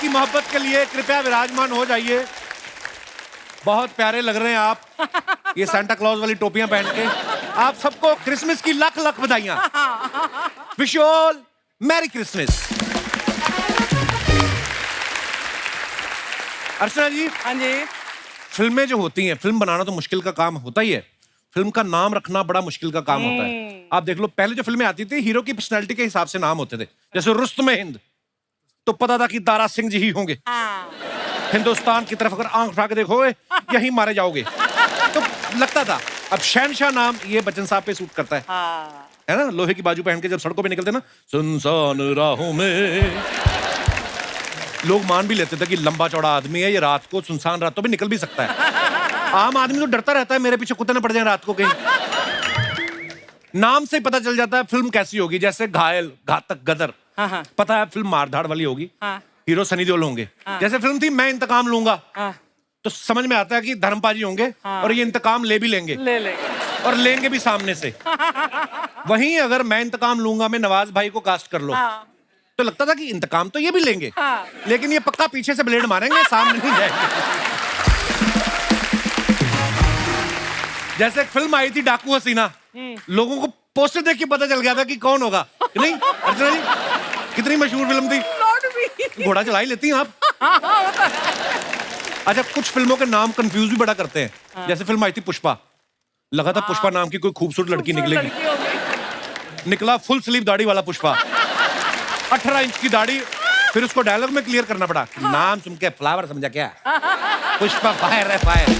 आपकी मोहब्बत के लिए कृपया विराजमान हो जाइए। बहुत प्यारे लग रहे हैं आप, ये सांता क्लॉज वाली टोपियां पहन के। आप सबको क्रिसमस की लख लख बधाइयां। Wish you all merry Christmas. Archana ji. हाँ जी। फिल्में जो होती हैं, फिल्म बनाना तो मुश्किल का काम होता ही है, फिल्म का नाम रखना बड़ा मुश्किल का काम होता है। आप देख लो, पहले जो फिल्में आती थी हीरो की पर्सनैलिटी के हिसाब से नाम होते थे। जैसे रुस्तमे हिंद, तो पता था कि दारा सिंह जी ही होंगे। हिंदुस्तान की तरफ अगर आंख उठा के देखोगे यहीं मारे जाओगे, तो लगता था। अब शहनशाह नाम ये बच्चन साहब पे सूट करता है ना, लोहे की बाजू पहन के जब सड़कों पे निकलते ना, सुनसान राहों में, लोग मान भी लेते थे कि लंबा चौड़ा आदमी है, ये रात को सुनसान रातों में निकल भी सकता है। आम आदमी तो डरता रहता है मेरे पीछे कुत्ते न पड़ जाए रात को कहीं। नाम से पता चल जाता है फिल्म कैसी होगी। जैसे घायल, घातक, गदर, पता है फिल्म मारधाड़ वाली होगी, हीरो सनी देओल होंगे। जैसे फिल्म थी मैं इंतकाम लूंगा, तो समझ में आता है कि धर्मपाजी होंगे और ये इंतकाम ले भी लेंगे, और लेंगे भी सामने से। वहीं अगर मैं इंतकाम लूंगा में नवाज भाई को कास्ट कर लो, तो लगता था कि इंतकाम तो ये भी लेंगे, लेकिन ये पक्का पीछे से ब्लेड मारेंगे, सामने नहीं जाएंगे। जैसे एक फिल्म आई थी डाकू हसीना, लोगों को पोस्टर देख के पता चल गया था कि कौन होगा। नहीं अर्चना जी, कितनी मशहूर फिल्म थी। घोड़ा चला ही लेती हैं आप। अच्छा, कुछ फिल्मों के नाम कंफ्यूज भी बड़ा करते हैं। जैसे फिल्म आई थी पुष्पा, लगा था पुष्पा नाम की कोई खूबसूरत लड़की निकलेगी, निकला फुल स्लीव दाढ़ी वाला पुष्पा, 18 इंच की दाढ़ी। फिर उसको डायलॉग में क्लियर करना पड़ा, नाम सुन के फ्लावर समझा क्या, पुष्पा फायर है फायर।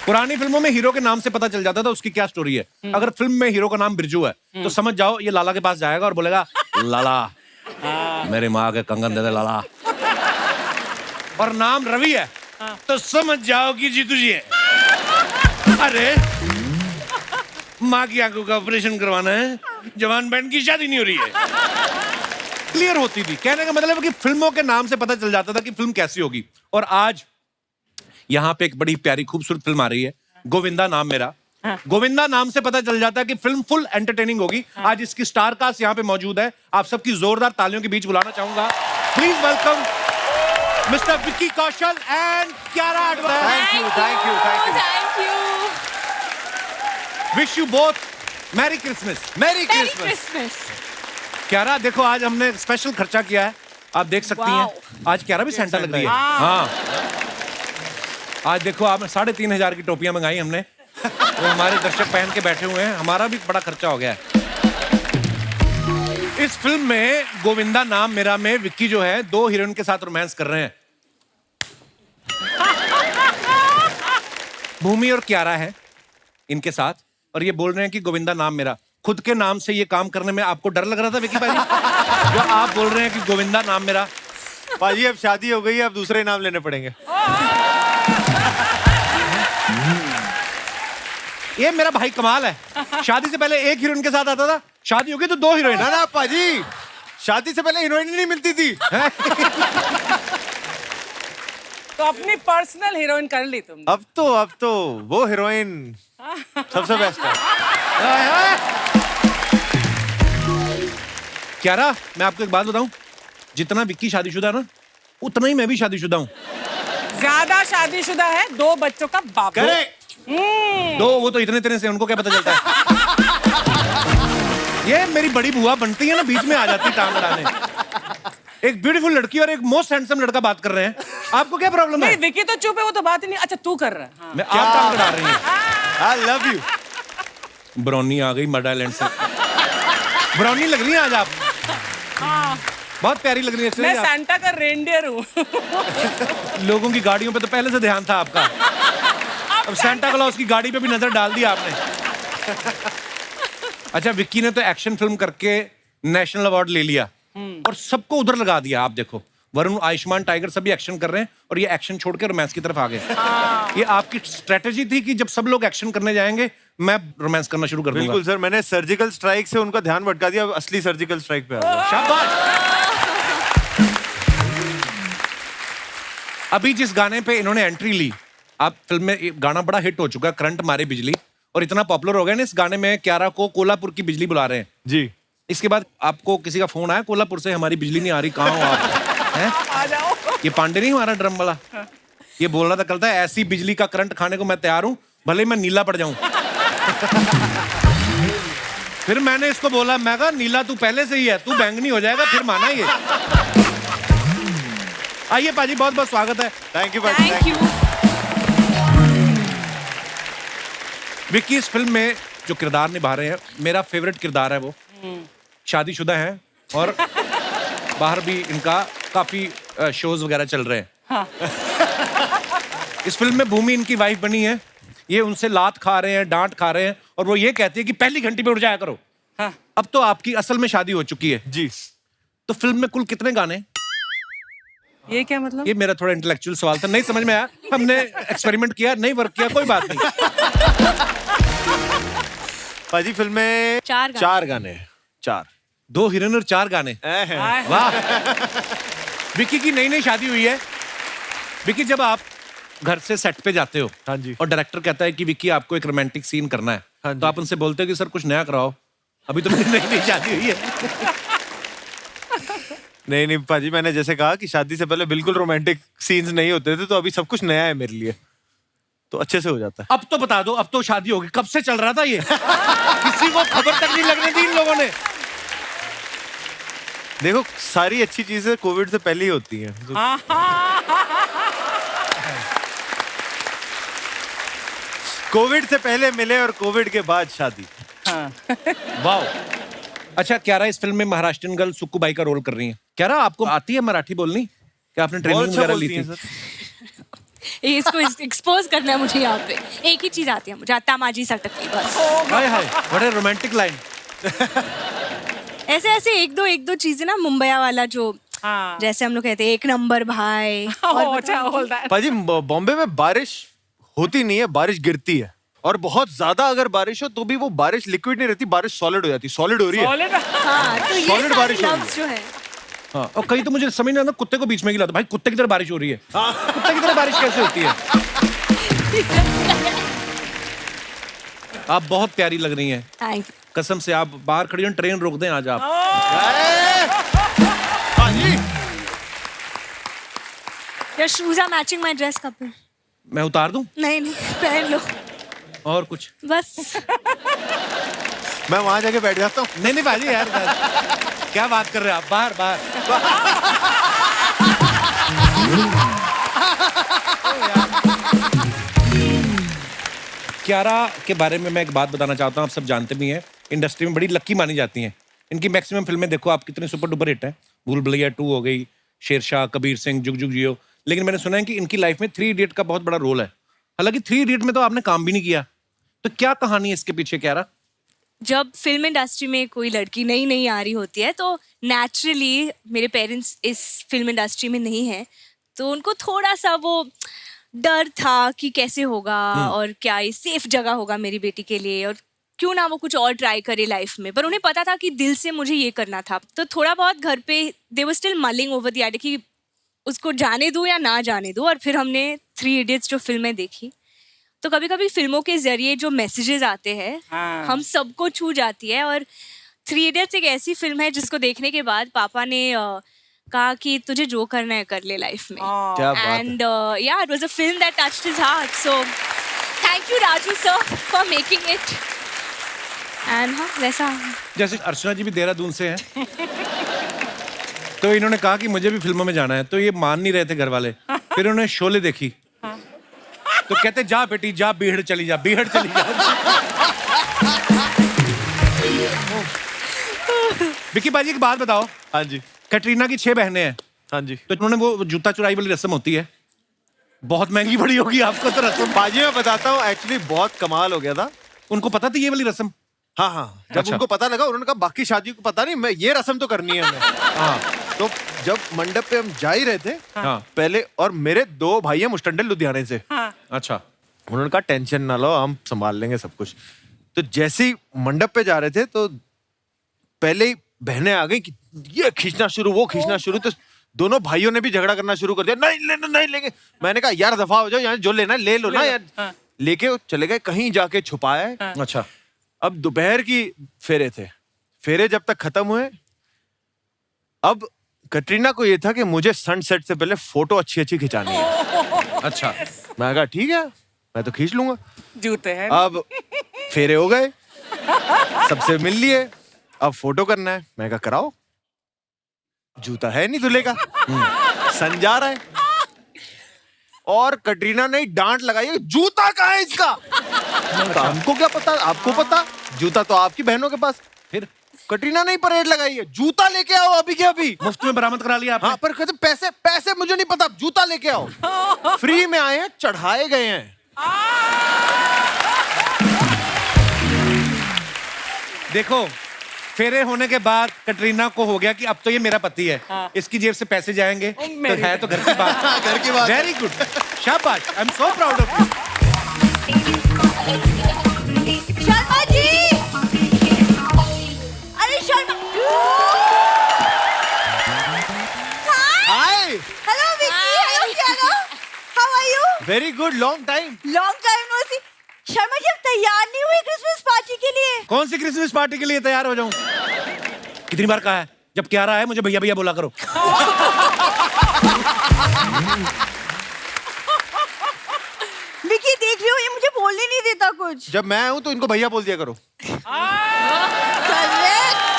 पुरानी फिल्मों में हीरो के नाम से पता चल जाता था उसकी क्या स्टोरी है। अगर फिल्म में हीरो का नाम बिरजू है, तो समझ जाओ ये लाला के पास जाएगा और बोलेगा, लाला मेरी माँ के कंगन दे दे लाला। और नाम रवि है, तो समझ जाओ कि जीतू जी है। अरे माँ की आंखों का ऑपरेशन करवाना है, जवान बैंड की शादी नहीं हो रही है। क्लियर होती थी। कहने का मतलब है कि फिल्मों के नाम से पता चल जाता था कि फिल्म कैसी होगी। और आज यहाँ पे एक बड़ी प्यारी खूबसूरत फिल्म आ रही है, गोविंदा नाम मेरा। गोविंदा नाम से पता चल जाता है कि फिल्म फुल एंटरटेनिंग होगी। आज इसकी स्टार कास्ट यहाँ पे मौजूद है। आप सबकी जोरदार तालियों के बीच बुलाना चाहूंगा। Please welcome mister Vicky Kaushal and Kiara advance. Thank you. Wish you both merry Christmas. Merry Christmas. Kiara देखो, आज हमने स्पेशल खर्चा किया है, आप देख सकती हैं। आज कियारा भी सेंटा लग रही है। हाँ, आज देखो आप 3,500 की टोपियां मंगाई हमने, वो हमारे दर्शक पहन के बैठे हुए हैं। हमारा भी बड़ा खर्चा हो गया है। इस फिल्म में गोविंदा नाम मेरा में विक्की जो है 2 हीरोइन के साथ रोमांस कर रहे हैं। भूमि और कियारा है इनके साथ, और ये बोल रहे हैं कि गोविंदा नाम मेरा। खुद के नाम से ये काम करने में आपको डर लग रहा था विक्की भाई, जो आप बोल रहे हैं कि गोविंदा नाम मेरा। भाजी अब शादी हो गई है, अब दूसरे नाम लेने पड़ेंगे। ये मेरा भाई कमाल है, शादी से पहले एक हीरोइन के साथ आता था, शादी हो गई तो 2 हीरोइन। ना पाजी, शादी से पहले हीरोइन नहीं मिलती थी। तो अपनी पर्सनल हीरोइन कर ली तुम। अब तो वो हीरोइन सबसे बेस्ट है। कियारा, मैं आपको एक बात बताऊं, जितना विक्की शादीशुदा ना, उतना ही मैं भी शादीशुदा हूं। ज्यादा शादीशुदा है, 2 बच्चों का बाप। करेक्ट। 2, वो तो इतने से, उनको क्या पता चलता है। ये मेरी बड़ी बुआ बनती है ना, बीच में आ जाती टांग अड़ाने। एक ब्यूटीफुल लड़की और एक मोस्ट हैंडसम लड़का बात कर रहे हैं, आपको क्या प्रॉब्लम है? विकी तो चुप है, वो तो बात ही नहीं। अच्छा तू कर रहा है। मैं आप टांग अड़ा रही हूँ। I love you. ब्राउनी आ गई मड आइलैंड से। ब्राउनी लग रही है आज आप, बहुत प्यारी लग रही है। मैं सांता का रेनडियर हूँ। लोगों की गाड़ियों पे तो पहले से ध्यान था आपका, अब सांता क्लॉज की गाड़ी पे भी नजर डाल दी आपने। अच्छा, विक्की ने तो एक्शन फिल्म करके नेशनल अवार्ड ले लिया और सबको उधर लगा दिया। आप देखो, वरुण, आयुष्मान, टाइगर सभी एक्शन कर रहे हैं और ये एक्शन छोड़ के रोमांस की तरफ आ गए। ये आपकी स्ट्रेटेजी थी कि जब सब लोग एक्शन करने जाएंगे मैं रोमांस करना शुरू कर दूंगा। बिल्कुल सर, मैंने सर्जिकल स्ट्राइक से उनका ध्यान भटका दिया, अब असली सर्जिकल स्ट्राइक पे आ गया। शाबाश। अभी जिस गाने पे इन्होंने एंट्री ली, आप फिल्म में गाना बड़ा हिट हो चुका है, करंट मारे बिजली, और इतना पॉपुलर हो गया ना इस गाने में, कियारा को कोल्हापुर की बिजली बुला रहे हैं जी। इसके बाद आपको किसी का फोन आया कोल्हापुर से, हमारी बिजली नहीं आ रही, कहाँ हो आप? हैं? आ जाओ। ये पांडे नहीं हमारा ड्रम वाला, ये बोल रहा था कल था ऐसी बिजली का करंट खाने को मैं तैयार हूं, भले ही मैं नीला पड़ जाऊं। फिर मैंने इसको बोला, मैं कहा नीला तू पहले से ही है, तू बैंगनी हो जाएगा फिर माना ये। आइए पाजी, बहुत बहुत स्वागत है। थैंक यू भाजी, Thank you. विक्की इस फिल्म में जो किरदार निभा रहे हैं, मेरा फेवरेट किरदार है वो। शादीशुदा है और बाहर भी इनका काफी शोज वगैरह चल रहे हैं। इस फिल्म में भूमि इनकी वाइफ बनी है, ये उनसे लात खा रहे हैं, डांट खा रहे हैं और वो ये कहती है कि पहली घंटी पे उठ जाया करो। हाँ। अब तो आपकी असल में शादी हो चुकी है जी। तो फिल्म में कुल कितने गाने? ये क्या मतलब? ये मेरा थोड़ा इंटेलेक्चुअल सवाल था, नहीं समझ में आया, हमने एक्सपेरिमेंट किया, नहीं वर्क किया, कोई बात नहीं। भाजी फिल्म में 4 गाने हैं, 4। 2 हीरोइन और 4 गाने, हाय। वाह। विक्की की नई नई शादी हुई है। विक्की, जब आप घर से सेट पे जाते हो, हाँ जी। और डायरेक्टर कहता है कि विक्की आपको एक रोमांटिक सीन करना है, हाँ जी। तो आप उनसे बोलते हो कि सर कुछ नया कराओ, अभी तो मेरी नई नई शादी हुई है। नहीं भाजी, मैंने जैसे कहा कि शादी से पहले बिल्कुल रोमांटिक सीन्स नहीं होते थे, तो अभी सब कुछ नया है मेरे लिए, तो अच्छे से हो जाता है। अब तो बता दो, अब तो शादी होगी, कब से चल रहा था ये? किसी को खबर तक नहीं लगने दी इन लोगों ने। देखो, सारी अच्छी चीजें कोविड से पहले ही होती हैं। कोविड से पहले मिले और कोविड के बाद शादी। वाह। अच्छा, क्यारा इस फिल्म में महाराष्ट्रियन गर्ल सुक्कू बाई का रोल कर रही है। क्यारा, आपको आती है मराठी बोलनी? क्या आपने ट्रेनिंग बहुत अच्छा वगैरह ली बोलती थी? हैं सर। इसको एक्सपोज करना है मुझे यहाँ पे। एक ही चीज आती है मुझे, आता माजी सटकी बस। हाय हाय, बड़े रोमांटिक लाइन। ऐसे ऐसे एक दो चीजें ना, मुंबईया वाला जो हाँ। जैसे हम लोग कहते हैं, एक नंबर भाई। Oh, अच्छा, hold that. भाजी बॉम्बे में बारिश होती नहीं है, बारिश गिरती है, और बहुत ज्यादा अगर बारिश हो तो भी वो बारिश लिक्विड नहीं रहती, बारिश सॉलिड हो जाती। सॉलिड हो रही है। Solid? हाँ, तो ये Solid सारे बारिश हो रही लफ्ज जो है। हाँ, और कहीं तो मुझे समझ नहीं आता, कुत्ते को बीच में गिला दो भाई, कुत्ते की तरह बारिश हो रही है। कुत्ते की तरह बारिश कैसे होती है? आप बहुत प्यारी लग रही हैं, थैंक यू। कसम से। आप बाहर खड़ी हो, ट्रेन रोक दें आज आप। Your shoes are matching my dress. कपल मैं उतार दूं? नहीं पहन लो और कुछ? बस। मैं वहां जाके बैठ जाता हूँ। नहीं भाजी यार, क्या बात कर रहे हैं आप? बाहर बाहर। क्यारा के बारे में मैं एक बात बताना चाहता हूँ, आप सब जानते भी हैं, इंडस्ट्री में बड़ी लक्की मानी जाती हैं। इनकी मैक्सिमम फिल्में देखो आप, कितनी सुपर डुपर हिट है। भूल भुलैया 2 हो गई, शेरशाह, कबीर सिंह, जुग जुग जियो। लेकिन मैंने सुना है कि इनकी लाइफ में 3 इडियट का बहुत बड़ा रोल है। हालांकि 3 इडियट में तो आपने काम भी नहीं किया, तो क्या कहानी है इसके पीछे क्यारा? जब फिल्म इंडस्ट्री में कोई लड़की नई नई आ रही होती है, तो नेचुरली मेरे पेरेंट्स इस फिल्म इंडस्ट्री में नहीं है, तो उनको थोड़ा सा वो डर था कि कैसे होगा और क्या ये सेफ जगह होगा मेरी बेटी के लिए, और क्यों ना वो कुछ और ट्राई करे लाइफ में। पर उन्हें पता था कि दिल से मुझे ये करना था, तो थोड़ा बहुत घर पे they were still mulling over the idea कि उसको जाने दूं या ना जाने दूं। और फिर हमने 3 इडियट्स जो फिल्में देखी, तो कभी कभी फिल्मों के जरिए जो मैसेजेस आते हैं हाँ। हम सबको छू जाती है। और 3 इडियट्स एक ऐसी फिल्म है जिसको देखने के बाद पापा ने कहा कि तुझे जो करना है कर ले लाइफ में। क्या बात है। And yeah, it was a film that touched his heart. So thank you Raju sir for making it. And हाँ, वैसा। जैसे अर्चना जी भी देहरादून से हैं, तो इन्होंने कहा कि मुझे भी फिल्मों में जाना है, तो ये मान नहीं रहे थे घर वाले। फिर उन्होंने शोले देखी, तो कहते जा बेटी जा, बीहड़ चली जा, बीहड़ चली जा। विक्की बाजी एक बात बताओ, हाँ जी, कैटरीना की 6 बहनें हैं, हाँ जी। तो उन्होंने वो जूता चुराई वाली रस्म होती है, बहुत महंगी पड़ी होगी आपको तो रस्म। बाजी मैं बताता हूँ, एक्चुअली बहुत कमाल हो गया था। उनको पता थी ये वाली रस्म? हाँ हाँ, जब अच्छा। उनको पता लगा, उन्होंने कहा बाकी शादी को पता नहीं, मैं ये रस्म तो करनी है हमें। हाँ तो जब मंडप पे हम जा ही रहे थे हाँ, पहले, और मेरे 2 भाई हैं मुस्टंडल लुधियाने से, अच्छा उन्होंने कहा टेंशन ना लो, हम संभाल लेंगे सब कुछ। तो जैसे ही मंडप पे जा रहे थे, तो पहले ही बहनें आ गई कि ये खींचना शुरू, वो खींचना शुरू। तो दोनों भाइयों ने भी झगड़ा करना शुरू कर दिया, नहीं लेना, नहीं लेंगे। मैंने कहा यार दफा हो जाओ, यहाँ जो लेना है ले लो ना यार। लेके चले गए, कहीं जाके छुपाया है। अच्छा। अब दोपहर की फेरे थे, फेरे जब तक खत्म हुए, अब कटरीना को ये था कि मुझे सनसेट से पहले फोटो अच्छी अच्छी खिंचानी है। अच्छा, मैं कहा ठीक है, मैं तो खींच लूंगा। जूते हैं। अब फेरे हो गए, सबसे मिल लिए, अब फोटो करना है। मैं कहा कराओ, जूता है नहीं दूल्हे का, सन जा रहा है। और कटरीना ने डांट लगाई, जूता कहाँ है इसका? तो हमको क्या पता, आपको पता, जूता तो आपकी बहनों के पास। फिर कटरीना ने ही परेड लगाई है, जूता लेके आओ अभी के अभी। मुफ्त में बरामद करा लिया आपने। हाँ, पर कहते पैसे पैसे मुझे नहीं पता, जूता लेके आओ। फ्री में आए हैं, चढ़ाए गए हैं। देखो, फेरे होने के बाद कटरीना को हो गया कि अब तो ये मेरा पति है, इसकी जेब से पैसे जाएंगे, तो मेरी है तो घर की बात। घर की बात। वेरी गुड, शाबाश, I am so proud of you. Sharma ji, अरे Sharma, hi, hello Vicky, hello Siyana, how are you? Very good, long time. Long time no see. Sharma ji, अब तैयार नहीं हुए क्रिसमस पार्टी के लिए? कौन सी क्रिसमस पार्टी के लिए तैयार हो जाऊं? कितनी बार कहा है, जब क्या रहा है मुझे भैया भैया बोला करो। विक्की देख रही हो, ये मुझे बोलने नहीं देता कुछ। जब मैं हूं तो इनको भैया बोल दिया करो। Correct,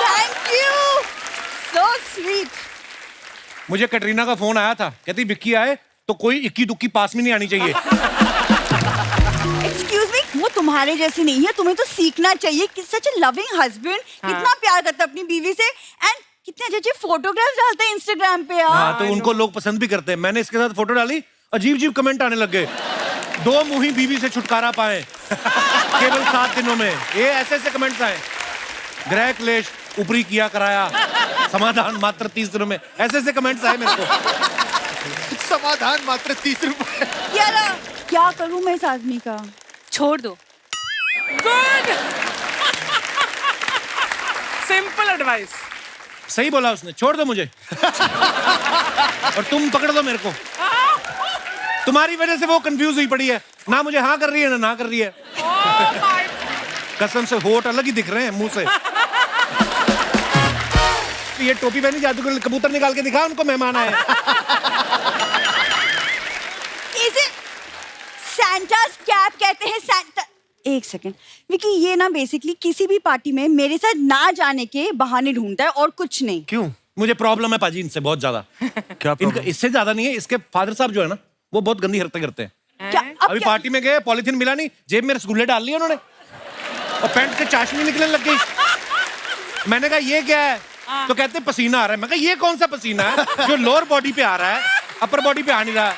thank you, so sweet. मुझे कटरीना का फोन आया था, कहती विक्की आए तो कोई इक्की दुक्की पास में नहीं आनी चाहिए। एक्सक्यूज मी, वो तुम्हारे जैसी नहीं है, तुम्हें तो सीखना चाहिए कि सच अ लविंग हस्बैंड कितना प्यार करता है अपनी बीवी से, एंड कितने अच्छे फोटोग्राफ्स डालता है इंस्टाग्राम पे यार। हाँ, तो उनको लोग पसंद भी करते हैं। मैंने इसके साथ फोटो डाली, अजीब अजीब कमेंट आने लग गए। 2 मुही बीवी से छुटकारा पाए केवल 7 दिनों में, ये ऐसे ऐसे कमेंट्स आए। ग्रह क्लेश ऊपरी किया कराया, समाधान मात्र 30 दिनों में, ऐसे ऐसे कमेंट्स आए मेरे को। समाधान मात्र 30 रुपए। यार क्या करूं मैं इस आदमी का? छोड़ दो। Good, simple advice. सही बोला उसने, छोड़ दो मुझे और तुम पकड़ दो मेरे को। तुम्हारी वजह से वो कंफ्यूज हुई पड़ी है, ना मुझे हाँ कर रही है ना कर रही है। कसम से होठ अलग ही दिख रहे हैं मुंह से। ये टोपी पहनी जादू कर, कबूतर निकाल के दिखा उनको, मेहमान आए। इसे सैंटास कैप कहते हैं। सैंटा, एक सेकंड विकी, ये ना बेसिकली किसी भी पार्टी में मेरे साथ ना जाने के बहाने ढूंढता है और कुछ नहीं। क्यों? मुझे प्रॉब्लम है पाजी इनसे बहुत ज्यादा। क्या इनका प्रॉब्लम? इससे ज्यादा नहीं है, इसके फादर साहब जो है ना, वो बहुत गंदी हरकतें करते हैं। क्या अब अभी क्या? पार्टी में गए, पॉलिथीन मिला नहीं, जेब में रसगुल्ले डाल लिए उन्होंने और पैंट से चाशनी निकलने लग गई। मैंने कहा ये क्या है, तो कहते पसीना आ रहा है। मैं कहा ये कौन सा पसीना है जो लोअर बॉडी पे आ रहा है, अपर बॉडी पे आ नहीं रहा है।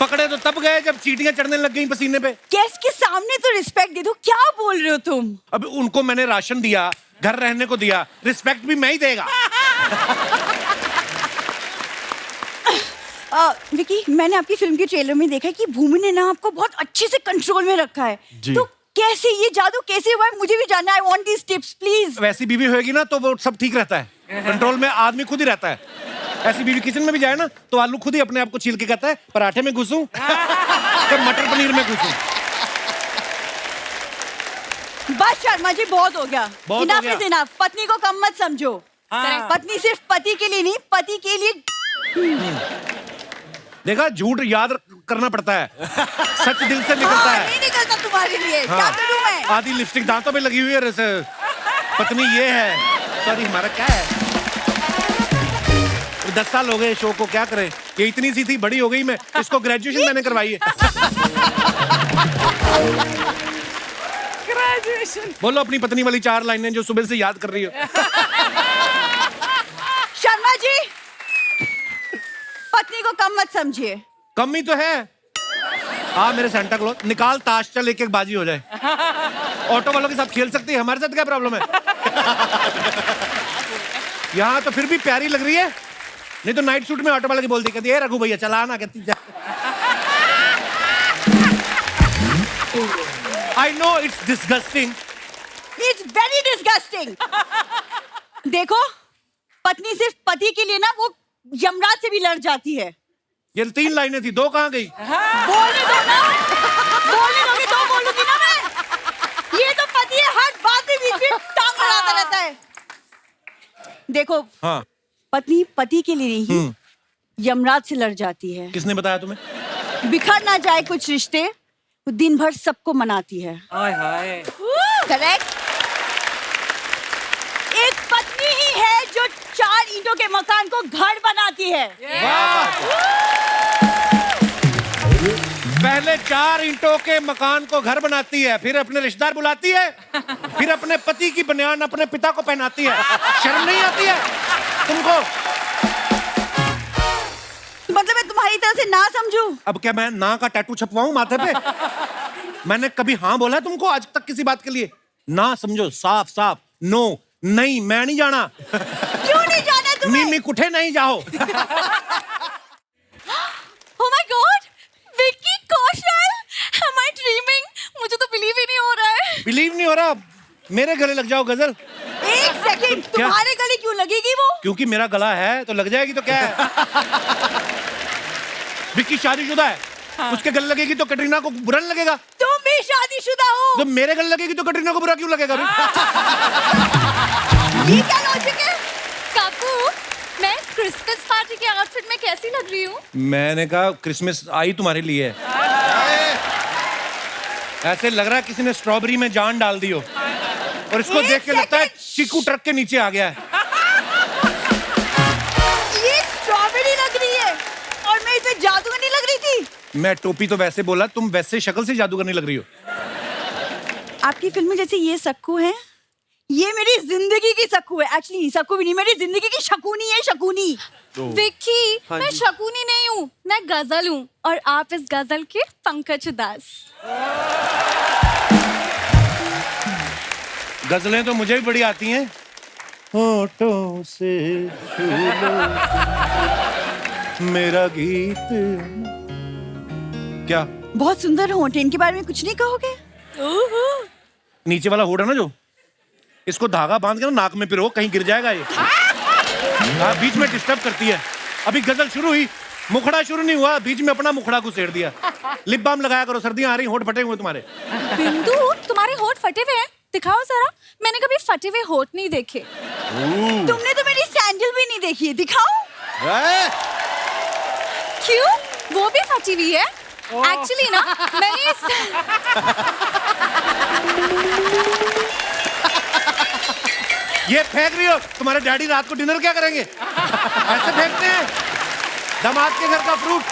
पकड़े तो तब गए जब चींटियां चढ़ने लग गई पसीने पे। गेस्ट के सामने तो रिस्पेक्ट दे दो, क्या बोल रहे हो तुम? अब उनको मैंने राशन दिया, घर रहने को दिया, रिस्पेक्ट भी मैं ही देगा। विकी, मैंने आपकी फिल्म के ट्रेलर में देखा कि भूमि ने ना आपको बहुत अच्छे से कंट्रोल में रखा है। जी। तो कैसे ये जादू कैसे हुआ है, मुझे भी जानना है। I want these tips please. वैसी बीवी होएगी ना तो वो सब ठीक रहता है, कंट्रोल में आदमी खुद ही रहता है। ऐसी बीवी किचन में भी जाए ना तो आलू खुद ही अपने आप को छील के कहता है पराठे में घुसूं कि मटर पनीर में घुसूं। बस शर्मा जी, बहुत हो गया। बहुत हो इनफ गया। Is enough. पत्नी को कम मत समझो। हाँ। पत्नी सिर्फ पति के लिए नहीं, पति के लिए। देखा, झूठ याद करना पड़ता है, सच दिल से निकलता हाँ, है। नहीं निकलता तुम्हारे लिए। क्या करूं मैं? आधी लिपस्टिक दांतों पे लगी हुई है, जैसे पत्नी ये है, सॉरी हमारा क्या है। 10 साल हो गए शो को, क्या करें, ये इतनी सी थी, बड़ी हो गई मैं, इसको ग्रेजुएशन मैंने करवाई है। ग्रेजुएशन। बोलो अपनी पत्नी वाली 4 लाइनें जो सुबह से याद कर रही हो। शर्मा जी, पत्नी को कम मत समझिए। कम ही तो है। हाँ मेरे सेंटा क्लॉज, निकाल ताश, चल एक एक बाजी हो जाए। ऑटो वालों के साथ खेल सकती है, हमारे साथ क्या प्रॉब्लम है। यहाँ तो फिर भी प्यारी लग रही है, नहीं तो नाइट सूट में ऑटो वाले की बोलती, कहती है रघु भैया चला ना, कहती जा। I know it's disgusting. It's very disgusting. देखो, पत्नी सिर्फ पति के लिए ना वो यमराज से भी लड़ जाती है। ये 3 लाइनें थी, 2 कहाँ गई? बोलने दो ना, बोलने दोगे तो बोलूंगी ना मैं। ये तो पति है, हर बात में बीच में टांग अड़ा आता रहता है। देखो, हाँ, पत्नी पति के लिए नहीं यमराज से लड़ जाती है। किसने बताया तुम्हें? बिखर ना जाए कुछ रिश्ते, वो दिन भर सबको मनाती है। हाय हाय। करेक्ट। एक पत्नी ही है जो 4 ईंटों के मकान को घर बनाती है। पहले 4 ईंटों के मकान को घर बनाती है, फिर अपने रिश्तेदार बुलाती है, फिर अपने पति की बनियान अपने पिता को पहनाती है। शर्म नहीं आती है तुमको? मतलब मैं तुम्हारी तरह से ना समझूं? अब क्या मैं ना का टैटू छपवाऊं माथे पे? मैंने कभी हाँ बोला है तुमको आज तक किसी बात के लिए? ना समझो, साफ साफ नो। नहीं, मैं नहीं जाना। क्यों नहीं जाना तुम्हें? मिमी कुठे नहीं जाओ। Oh my God! Vicky Kaushal! Am I dreaming? मुझे तो बिलीव ही नहीं हो रहा है। बिलीव नहीं हो रहा? मेरे गले लग जाओ गजल। एक सेकंड, क्या? तुम्हारे गले क्यों लगेगी वो? क्योंकि मेरा गला है तो लग जाएगी तो क्या है? विक्की शादीशुदा है, उसके गले लगेगी तो कटरीना को बुरा नहीं लगेगा? तुम भी शादीशुदा हो। तो मेरे गले लगेगी तो कटरीना को बुरा क्यों लगेगा? ये क्या लॉजिक है? काकू, मैं क्रिसमस पार्टी के आउटफिट में कैसी लग रही हूँ? मैंने कहा क्रिसमस आई तुम्हारे लिए है। ऐसे लग रहा है किसी ने स्ट्रॉबेरी में जान डाल दी हो, और इसको एक देख के लगता है सेकंड। चीकू ट्रक के नीचे आ गया है। ये स्ट्रॉबेरी लग रही है और मैं इसमें जादूगरनी लग रही थी। मैं टोपी तो वैसे बोला, तुम वैसे शक्ल से जादूगर नहीं लग रही हो। आपकी फिल्म में जैसे ये सक्कू है, ये मेरी जिंदगी की सक्कू है। एक्चुअली सक्कू भी नहीं, मेरी जिंदगी की शकुनी है, शकुनी। विक्की, हाँ मैं जी। शकुनी नहीं हूँ, मैं गजल हूँ, और आप इस गजल के पंकज उदास। गजलें तो मुझे भी बड़ी आती हैं। होठों से छू लो मेरा गीत। क्या बहुत सुंदर होंठ हैं, इनके बारे में कुछ नहीं कहोगे? नीचे वाला होठ है ना जो, इसको धागा बांध के ना नाक में पिरो, कहीं गिर जाएगा ये। हाँ, बीच में डिस्टर्ब करती है। अभी गजल शुरू हुई, मुखड़ा शुरू नहीं हुआ, बीच में अपना मुखड़ा को सेड़ दिया। लिप बाम लगाया करो, सर्दियां आ रही, होठ फटे हुए तुम्हारे। बिंदु, तुम्हारे होठ फटे हुए हैं, दिखाओ जरा। मैंने कभी फटे हुए होठ नहीं देखे। तुमने तो मेरी सैंडल भी नहीं देखी है, दिखाओ। क्यों? वो भी फटी हुई है। एक्चुअली ना, मैंने ये फेंक रही हो? तुम्हारे डैडी रात को डिनर क्या करेंगे? ऐसे फेंकते हैं दामाद के घर का फ्रूट।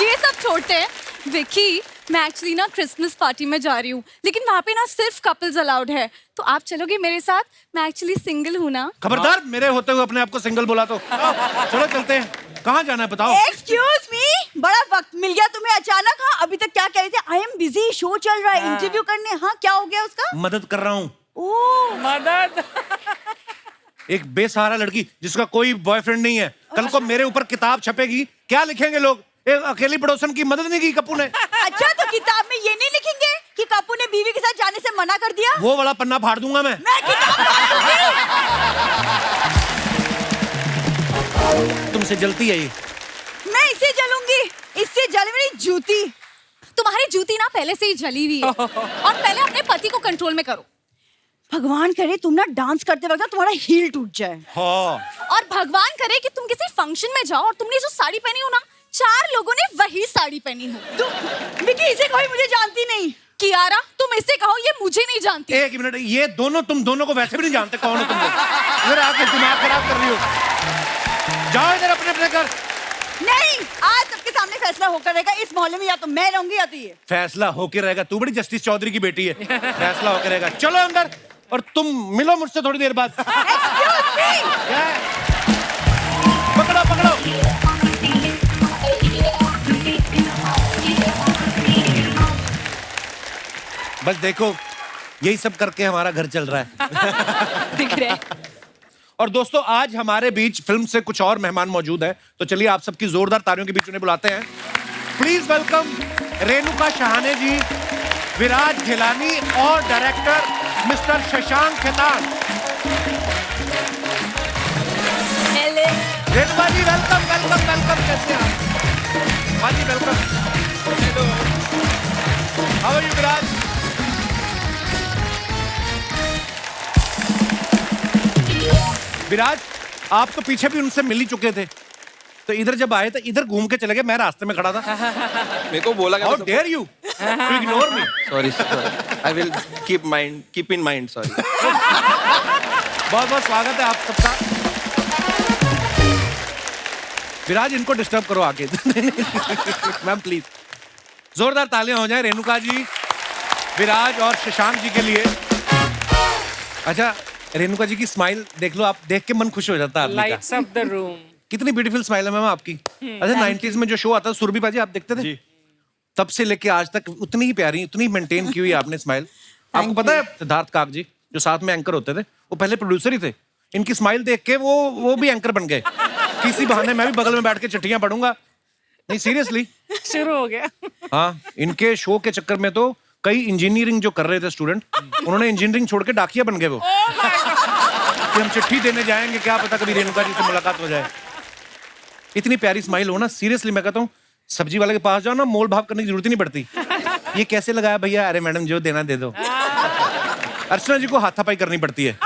ये सब छोड़ते हैं। विक्की, मैं एक्चुअली ना क्रिसमस पार्टी में जा रही हूँ, लेकिन वहाँ पे ना सिर्फ कपल्स अलाउड है, तो आप चलोगे मेरे साथ? मैं एक्चुअली सिंगल हूँ ना। खबरदार, मेरे होते हुए अपने आप को सिंगल बोला तो। चलो चलते हैं। कहाँ जाना है बताओ? एक्सक्यूज मी, बड़ा वक्त मिल गया तुम्हें अचानक। हाँ, अभी तक क्या कह रहे थे? आई एम बिजी, शो चल रहा है, इंटरव्यू करने। हाँ, क्या हो गया उसका? मदद कर रहा हूँ। ओह, मदद। एक बेसहारा लड़की जिसका कोई बॉयफ्रेंड नहीं है, कल को मेरे ऊपर किताब छपेगी, क्या लिखेंगे लोग? एक अकेली पड़ोसन की मदद नहीं की कप्पू ने। अच्छा, तो किताब में ये नहीं लिखेंगे कि कप्पू ने बीवी के साथ जाने से मना कर दिया? वो वाला पन्ना फाड़ दूंगा मैं। किताब तुमसे जलती है ये। मैं इससे जलूंगी, इससे जल मेरी जूती। तुम्हारी जूती ना पहले से ही जली हुई है, और पहले अपने पति को कंट्रोल में करो। भगवान करे तुम ना डांस करते वक्त ना तुम्हारा हील टूट जाए। हाँ। और भगवान करे कि तुम किसी फंक्शन में जाओ और तुमने जो साड़ी पहनी हो ना, 4 लोगों ने वही साड़ी पहनी हो। तुम विकी, इसे कोई मुझे जानती नहीं। कियारा, तुम इसे कहो, ये मुझे नहीं जानती। एक मिनट, ये दोनों, तुम दोनों को वैसे भी नहीं जानते कौन हो तुम लोग। इधर आके दिमाग खराब कर रही हो। जाओ इधर अपने अपने घर। नहीं, आज सबके सामने फैसला होकर रहेगा। इस मोहल्ले में या तो मैं रहूंगी या तो ये। फैसला होके रहेगा? तू बड़ी जस्टिस चौधरी की बेटी है। फैसला होके रहेगा। चलो अंदर, और तुम मिलो मुझसे थोड़ी देर बाद। Excuse me! क्या है? पकड़ो पकड़ो। बस देखो, यही सब करके हमारा घर चल रहा है। दिख रहा है। और दोस्तों, आज हमारे बीच फिल्म से कुछ और मेहमान मौजूद हैं, तो चलिए आप सबकी जोरदार तालियों के बीच उन्हें बुलाते हैं। प्लीज वेलकम रेणुका शहाने जी, विराज घिलानी और director mister Shashank Khetan. Renuka ji welcome welcome welcome. कैसे हैं आप? हाँ जी वेलकम। हाउ आर यू विराज? विराज, आप तो पीछे भी उनसे मिल ही चुके थे, तो इधर जब आए तो इधर घूम के चले गए, मैं रास्ते में खड़ा था। मेरे को बोला how dare you to ignore me. Sorry, I will keep in mind, sorry. बहुत बहुत स्वागत है आप सबका। विराज, इनको डिस्टर्ब करो आके। मैम प्लीज जोरदार तालियां हो जाए रेणुका जी, विराज और शशांक जी के लिए। अच्छा, रेणुका जी की स्माइल देख लो, आप देख के मन खुश हो जाता है आदमी का। Lights up the room. कितनी ब्यूटीफुल स्माइल है मैम आपकी। अच्छा, 90s में जो शो आता था सुरभि बाजी, आप देखते थे? तब से लेके आज तक उतनी ही प्यारी, उतनी मेंटेन की हुई आपने स्माइल। आपको पता है सिद्धार्थ काक जी जो साथ में एंकर होते थे, वो पहले प्रोड्यूसर ही थे। इनकी स्माइल देख के वो भी एंकर बन गए। किसी बहाने मैं भी बगल में बैठ के चिट्ठियां पढ़ूंगा। नहीं, सीरियसली शुरू हो गया। हाँ, इनके शो के चक्कर में तो कई इंजीनियरिंग जो कर रहे थे स्टूडेंट, उन्होंने इंजीनियरिंग छोड़ के डाकिया बन गए वो। कि हम चिट्ठी देने जाएंगे, क्या पता कभी रेणुका जी से मुलाकात हो जाए। इतनी प्यारी स्माइल हो ना, सीरियसली मैं कहता हूँ, सब्जी वाले के पास जाओ ना, मोल भाव करने की जरूरत ही नहीं पड़ती। ये कैसे लगाया भैया? अरे मैडम जो देना दे दो। अर्चना जी को हाथापाई करनी पड़ती है।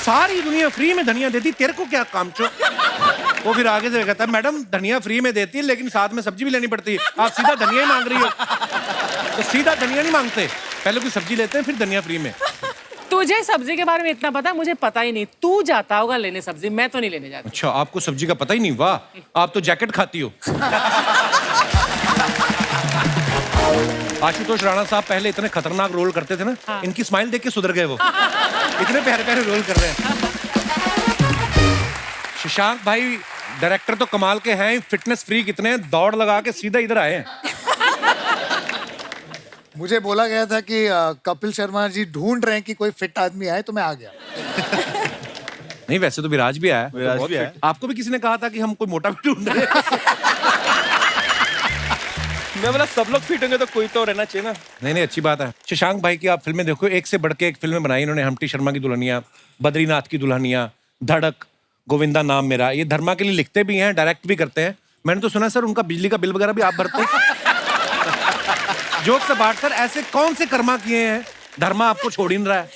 सारी दुनिया फ्री में धनिया देती, तेरे को क्या काम चो? वो फिर आगे से कहता है, मैडम धनिया फ्री में देती है लेकिन साथ में सब्जी भी लेनी पड़ती है, आप सीधा धनिया ही मांग रही हो। तो सीधा धनिया नहीं मांगते, पहले कोई सब्जी लेते हैं फिर धनिया फ्री में। तुझे सब्जी के बारे में इतना पता है, मुझे पता ही नहीं। तू जाता होगा लेने सब्जी, मैं तो नहीं लेने जाती। अच्छा, आपको सब्जी का पता ही नहीं? वाह, आप तो जैकेट खाती हो। आशुतोष राणा साहब पहले इतने खतरनाक रोल करते थे ना, इनकी स्माइल देख के सुधर गए वो। इतने प्यारे प्यारे रोल कर रहे हैं। शशांक भाई डायरेक्टर तो कमाल के हैं, फिटनेस फ्रीक इतने हैं, दौड़ लगा के सीधा इधर आए हैं। मुझे बोला गया था कि कपिल शर्मा जी ढूंढ रहे हैं कि कोई फिट आदमी आए, तो मैं आ गया। नहीं, वैसे तो विराज भी आया। विराज भी आया। आपको भी किसी ने कहा था कि हम कोई मोटा भी ढूंढ रहे हैं। मैं बोला सब लोग फिट होंगे तो कोई तो रहना चाहिए ना। नहीं, अच्छी बात है। शशांक भाई की आप फिल्में देखो, एक से बढ़ के एक फिल्में बनाई इन्होंने। हम्टी शर्मा की दुल्हनिया, बद्रीनाथ की दुल्हनिया, धड़क, गोविंदा नाम मेरा। ये धर्मा के लिए लिखते भी हैं, डायरेक्ट भी करते हैं। मैंने तो सुना सर उनका बिजली का बिल वगैरह भी आप भरते हैं। जोक से बात सर, ऐसे कौन से कर्मा किए हैं धर्मा आपको छोड़ ही नहीं रहा है?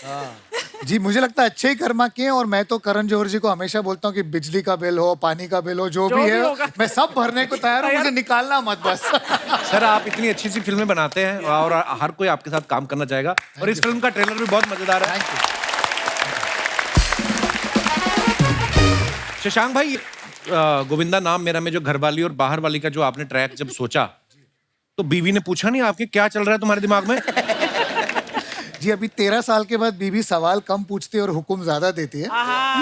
जी, मुझे लगता है अच्छे ही कर्मा किए, और मैं तो करण जौहर जी को हमेशा बोलता हूँ कि बिजली का बिल हो, पानी का बिल हो, जो भी है होगा। मैं सब भरने को तैयार हूँ, मुझे निकालना मत बस। सर, आप इतनी अच्छी सी फिल्में बनाते हैं और हर कोई आपके साथ काम करना चाहेगा। और इस फिल्म का ट्रेलर भी बहुत मजेदार है। शशांक भाई, गोविंदा नाम मेरा में जो घरवाली और बाहर वाली का जो आपने ट्रैक जब सोचा, तो बीवी ने पूछा नहीं आपके क्या चल रहा है तुम्हारे दिमाग में? जी, अभी 13 साल के बाद बीवी सवाल कम पूछती है और हुक्म ज्यादा देती है।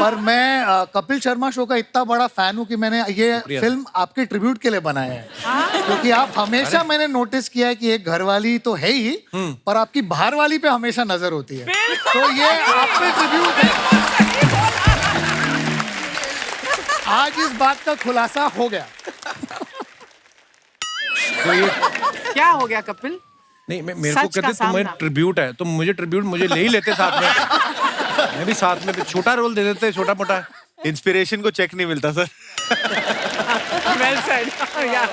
पर मैं कपिल शर्मा शो का इतना बड़ा फैन हूँ कि मैंने ये फिल्म आपके ट्रिब्यूट के लिए बनाया है। क्योंकि आप हमेशा, मैंने नोटिस किया है कि एक घरवाली तो है ही, पर आपकी बाहर वाली पे हमेशा नजर होती है। तो ये आपके ट्रिब्यूट है। आज इस बात का खुलासा हो गया। तो ये क्या हो गया कपिल? नहीं, मेरे सच को का कहते तुम्हें सामना। ट्रिब्यूट है, तो मुझे ट्रिब्यूट मुझे ले ही लेते साथ में। मैं भी साथ में छोटा रोल दे देते, छोटा मोटा। इंस्पिरेशन को चेक नहीं मिलता सर। वेल सेड यार।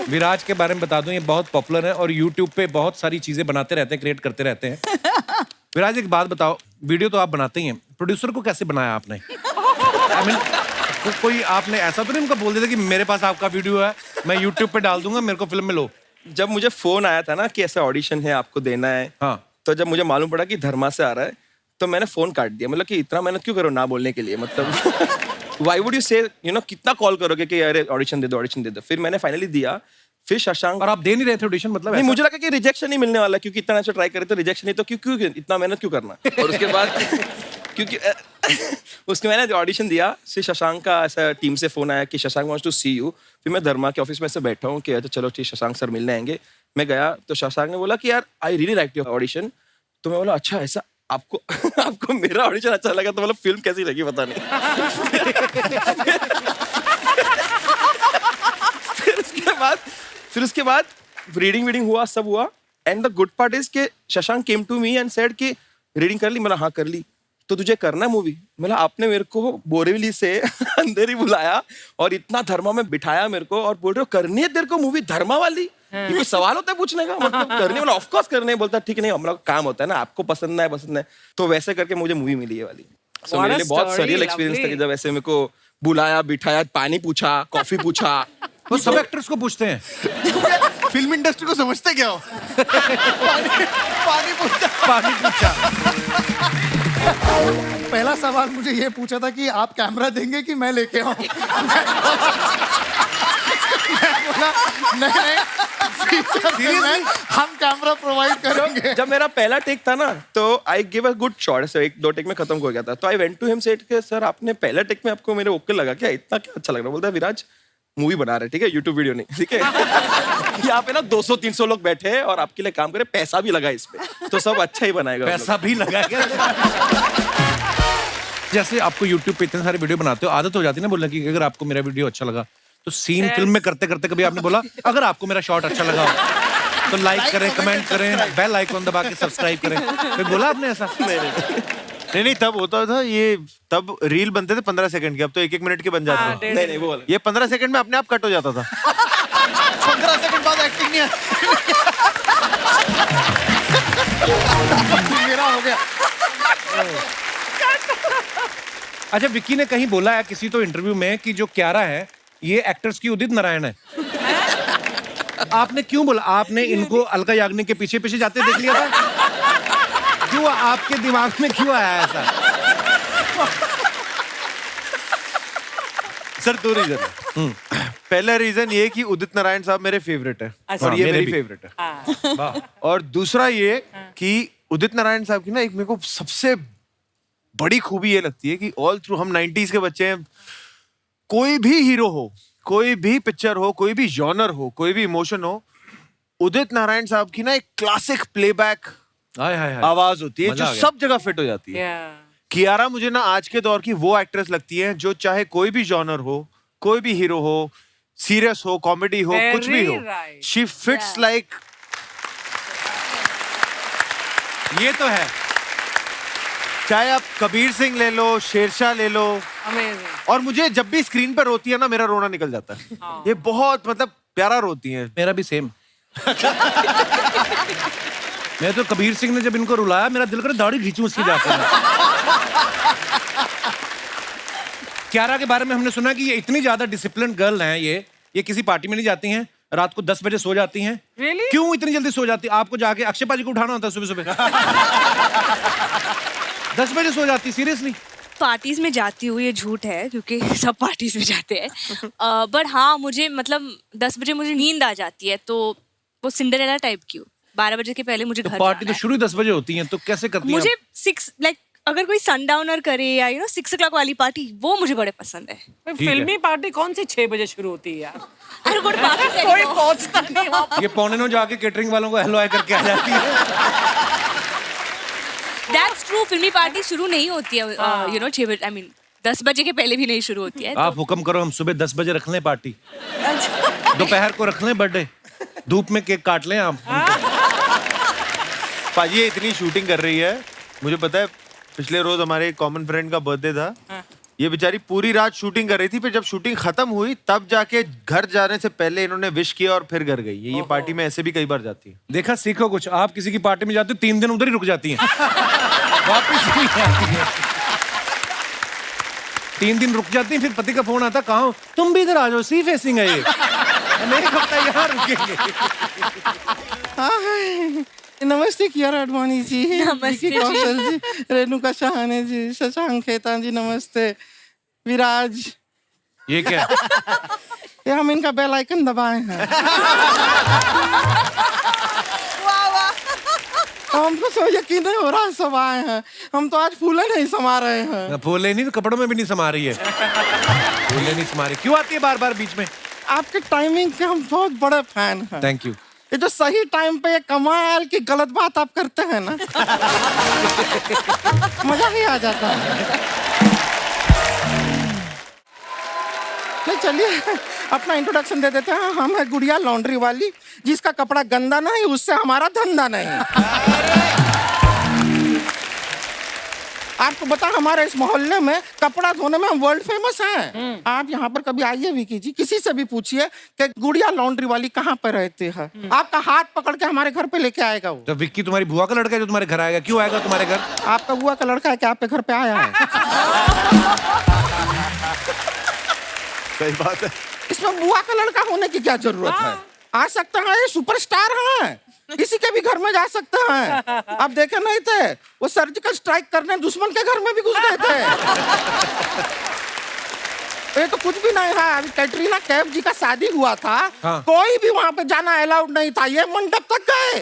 विराज के बारे में बता दूं, ये बहुत पॉपुलर है और यूट्यूब पे बहुत सारी चीजें बनाते रहते हैं, क्रिएट करते रहते हैं। विराज, एक बात बताओ, वीडियो तो आप बनाते ही हैं, प्रोड्यूसर को कैसे बनाया आपने? I mean, कोई आपने ऐसा तो नहीं उनको बोल दिया कि मेरे पास आपका वीडियो है, मैं यूट्यूब पे डाल दूंगा, मेरे को फिल्म में लो? जब मुझे फोन आया था ना कि ऐसा ऑडिशन है, आपको देना है, हाँ। तो जब मुझे मालूम पड़ा कि धर्मा से आ रहा है, तो मैंने फोन काट दिया। मतलब कि इतना मेहनत क्यों करो ना बोलने के लिए? मतलब व्हाई वुड यू से, कितना कॉल करोगे कि अरे ऑडिशन दे दो, ऑडिशन दे दो। फिर मैंने फाइनली दिया। फिर शशांक, और आप दे नहीं रहे थे ऑडिशन? मतलब नहीं, ऐसा? मुझे लगा कि रिजेक्शन ही मिलने वाला है, क्योंकि इतना अच्छा ट्राई करे तो रिजेक्शन ही, तो क्यों इतना मेहनत क्यों करना? और उसके बाद क्योंकि उसके मैंने ऑडिशन दिया, फिर शशांक का ऐसा टीम से फोन आया कि Shashank wants to see you. फिर मैं धर्मा के ऑफिस में ऐसे बैठा हूँ कि तो चलो ठीक, शशांक सर मिलने आएंगे। मैं गया तो शशांक ने बोला कि यार I really like your audition. तो मैं बोला अच्छा ऐसा, आपको आपको मेरा ऑडिशन अच्छा लगा, तो मतलब फिल्म कैसी लगी पता नहीं। फिर उसके बाद रीडिंग हुआ, सब हुआ। And the good part is के Shashank came to me and said कि रीडिंग कर ली? मतलब हाँ कर ली। तो तुझे करना है मूवी? मतलब आपने मेरे को बोरीवली से अंदर ही बुलाया और इतना धर्मा में बिठाया मेरे को, और बोल रहे हो करनी है तेरे को मूवी धर्मा वाली? ये कोई सवाल होता है पूछने का? मतलब करनी, मतलब ऑफ कोर्स करने। बोलता ठीक है, नहीं हमारा काम होता है ना, आपको पसंद है पसंद है। तो वैसे करके मुझे मूवी मिली है वाली। So, मेरे लिए बहुत सरियल एक्सपीरियंस था कि जब ऐसे मेरे को बुलाया, बिठाया, पानी पूछा, कॉफी पूछा। वो सब एक्टर्स को पूछते हैं। फिल्म इंडस्ट्री को समझते क्या हो? पानी पूछा। पहला सवाल मुझे ये पूछा था कि आप कैमरा देंगे कि मैं लेके आऊं? मैं बोला नहीं, हम कैमरा प्रोवाइड करेंगे। जब मेरा पहला टेक था ना, तो I give a good shot. ऐसे 1-2 टेक में खत्म हो गया था। तो I went to him said के सर आपने पहला टेक में आपको मेरे ओके लगा क्या? इतना क्या अच्छा लग रहा? बोलता है विराज मूवी बना रहे, ठीक है, यूट्यूब वीडियो नहीं, ठीक है। यहाँ पे ना 200-300 लोग बैठे हैं और आपके लिए काम करे, पैसा भी लगा इस पे, तो सब अच्छा ही बनाएगा। पैसा भी लगाएगा। जैसे आपको YouTube पे इतने सारे वीडियो बनाते हो, आदत हो जाती है ना बोलने की, अगर आपको मेरा वीडियो अच्छा लगा तो सीन फिल्म में करते करते कभी आपने बोला अगर आपको मेरा शॉट अच्छा लगा तो लाइक करें, कमेंट करें, बेल आइकॉन दबा के सब्सक्राइब करें? फिर बोला आपने ऐसा? नहीं, तब होता था ये, तब रील बनते थे 15 सेकंड के, अब तो 1-1 मिनट के बन जाते हैं। नहीं वो वाला। ये 15 सेकंड में अपने आप कट हो जाता था। 15 सेकंड बाद एक्टिंग नहीं आती। मेरा हो गया। अच्छा, विक्की ने कहीं बोला है किसी तो इंटरव्यू में कि जो क्यारा है ये एक्टर्स की उदित नारायण है। आपने क्यों बोला? आपने इनको अलका याग्निक के पीछे पीछे जाते देख लिया था? क्यों आपके दिमाग में क्यों आया ऐसा? सर 2 रीजन है। पहला रीजन ये कि उदित नारायण साहब मेरे फेवरेट है अच्छा। और ये मेरे मेरी भी। फेवरेट है। वाह। और दूसरा ये कि उदित नारायण साहब की ना एक मेरे को सबसे बड़ी खूबी ये लगती है कि ऑल थ्रू हम 90s के बच्चे हैं, कोई भी हीरो हो, कोई भी पिक्चर हो, कोई भी जॉनर हो, कोई भी इमोशन हो, उदित नारायण साहब की ना एक क्लासिक प्लेबैक हाय हाय हाय। आवाज होती है मजा जो आ गया। सब जगह फिट हो जाती है। कियारा मुझे ना आज के दौर की वो एक्ट्रेस लगती है जो चाहे कोई भी जॉनर हो, कोई भी हीरो हो, सीरियस हो, कॉमेडी हो, कुछ भी हो, right. She fits like. ये तो है। चाहे आप कबीर सिंह ले लो, शेरशाह ले लो, अमेजिंग। और मुझे जब भी स्क्रीन पर रोती है ना मेरा रोना निकल जाता है। ये बहुत मतलब प्यारा रोती है। मेरा भी सेम। मैं तो कबीर सिंह ने जब इनको रुलाया मेरा दिल करे दाढ़ी खींचूं उसकी जाके। क्यारा के बारे में हमने सुना कि ये इतनी ज्यादा डिसिप्लिन गर्ल हैं, ये किसी पार्टी में नहीं जाती हैं, रात को 10 बजे सो जाती हैं। Really? क्यों इतनी जल्दी सो जाती? आपको जाके अक्षय पाजी को उठाना होता है सुबह सुबह। 10 बजे सो जाती, सीरियसली? पार्टीज में जाती हूँ, ये झूठ है क्योंकि सब पार्टीज में जाते हैं। बट हाँ, मुझे मतलब 10 बजे मुझे नींद आ जाती है, तो वो सिंडरेला टाइप की हूँ। 12 बजे के पहले मुझे घर पार्टी जाना तो है। शुरू ही 10 बजे होती है, तो कैसे करती हैं? मुझे 6 लाइक अगर कोई सनडाउनर करे या 6 o'clock वाली पार्टी, वो मुझे बड़े पसंद है। फिल्मी पार्टी कौन सी 6 बजे शुरू होती है यार? अरे वो पार्टी से कोई पहुंचता नहीं वहाँ। ये 8:45 जाके केटरिंग वालों को हेलो हाय करके आ जाती है। दैट्स ट्रू, फिल्मी पार्टी शुरू नहीं होती है 6 बजे, आई मीन 10 बजे के पहले भी नहीं शुरू होती है। आप हुक्म करो, हम सुबह 10 बजे रख लें पार्टी, दोपहर को रख लें बर्थडे, धूप में केक काट लें आप। पाजी ये इतनी शूटिंग कर रही है, मुझे पता है पिछले रोज हमारे एक कॉमन फ्रेंड का बर्थडे था। ये बेचारी पूरी रात शूटिंग कर रही थी, फिर जब शूटिंग खत्म हुई तब जाके घर जाने से पहले इन्होंने विश किया और फिर घर गई। ये पार्टी में ऐसे भी कई बार जाती है। देखा, सीखो कुछ। आप किसी की पार्टी में जाते हो 3 दिन उधर ही रुक जाती हैं, वापस नहीं आती हैं। 3 दिन रुक जाती हैं, फिर पति का फोन आता, कहाँ हो? तुम भी इधर आ जाओ, सी फेसिंग है ये, हम एक हफ्ता यहाँ रुकेंगे। नमस्ते कियारा आडवाणी जी, नमस्ते विकी जी। कौशल जी, रेणुका सहाने जी, शशांक खेतान जी, नमस्ते। विराज, ये क्या है? ये हम इनका बेल आइकन दबाए हैं। हमको तो यकीन नहीं हो रहा, सब आए हैं। हम तो आज फूले नहीं समा रहे हैं। फूले नहीं तो कपड़ों में भी नहीं समा रही है। फूले नहीं समा रही, क्यों आती है बार बार बीच में? आपके टाइमिंग के हम बहुत बड़े फैन हैं। Thank you. ये जो सही टाइम पे ये कमाल की गलत बात आप करते हैं ना, मजा ही आ जाता है। नहीं, चलिए अपना इंट्रोडक्शन दे देते हैं। हम है गुड़िया लॉन्ड्री वाली, जिसका कपड़ा गंदा नहीं, उससे हमारा धंधा नहीं। आपको बता हमारे इस मोहल्ले में कपड़ा धोने में हम वर्ल्ड फेमस हैं। आप यहाँ पर कभी आइए विकी जी, किसी से भी पूछिए कि गुड़िया लॉन्ड्री वाली कहाँ पर रहती है, आपका हाथ पकड़ के हमारे घर पे लेके आएगा वो। तो विक्की तुम्हारी बुआ का लड़का है जो तुम्हारे घर आएगा, क्यों आएगा तुम्हारे घर? आपका बुआ का लड़का है क्या आपके घर पे आया है? सही बात है। इसमें बुआ का लड़का होने की क्या जरूरत है? आ सकता है, ये सुपरस्टार हैं, किसी के भी घर में जा सकते हैं। आप देखे नहीं थे वो सर्जिकल स्ट्राइक करने दुश्मन के घर में भी घुस गए थे। ये तो कुछ भी नहीं है। अभी कैटरीना कैफ जी का शादी हुआ था, हाँ। कोई भी वहां पे जाना अलाउड नहीं था, ये मंडप तक गए।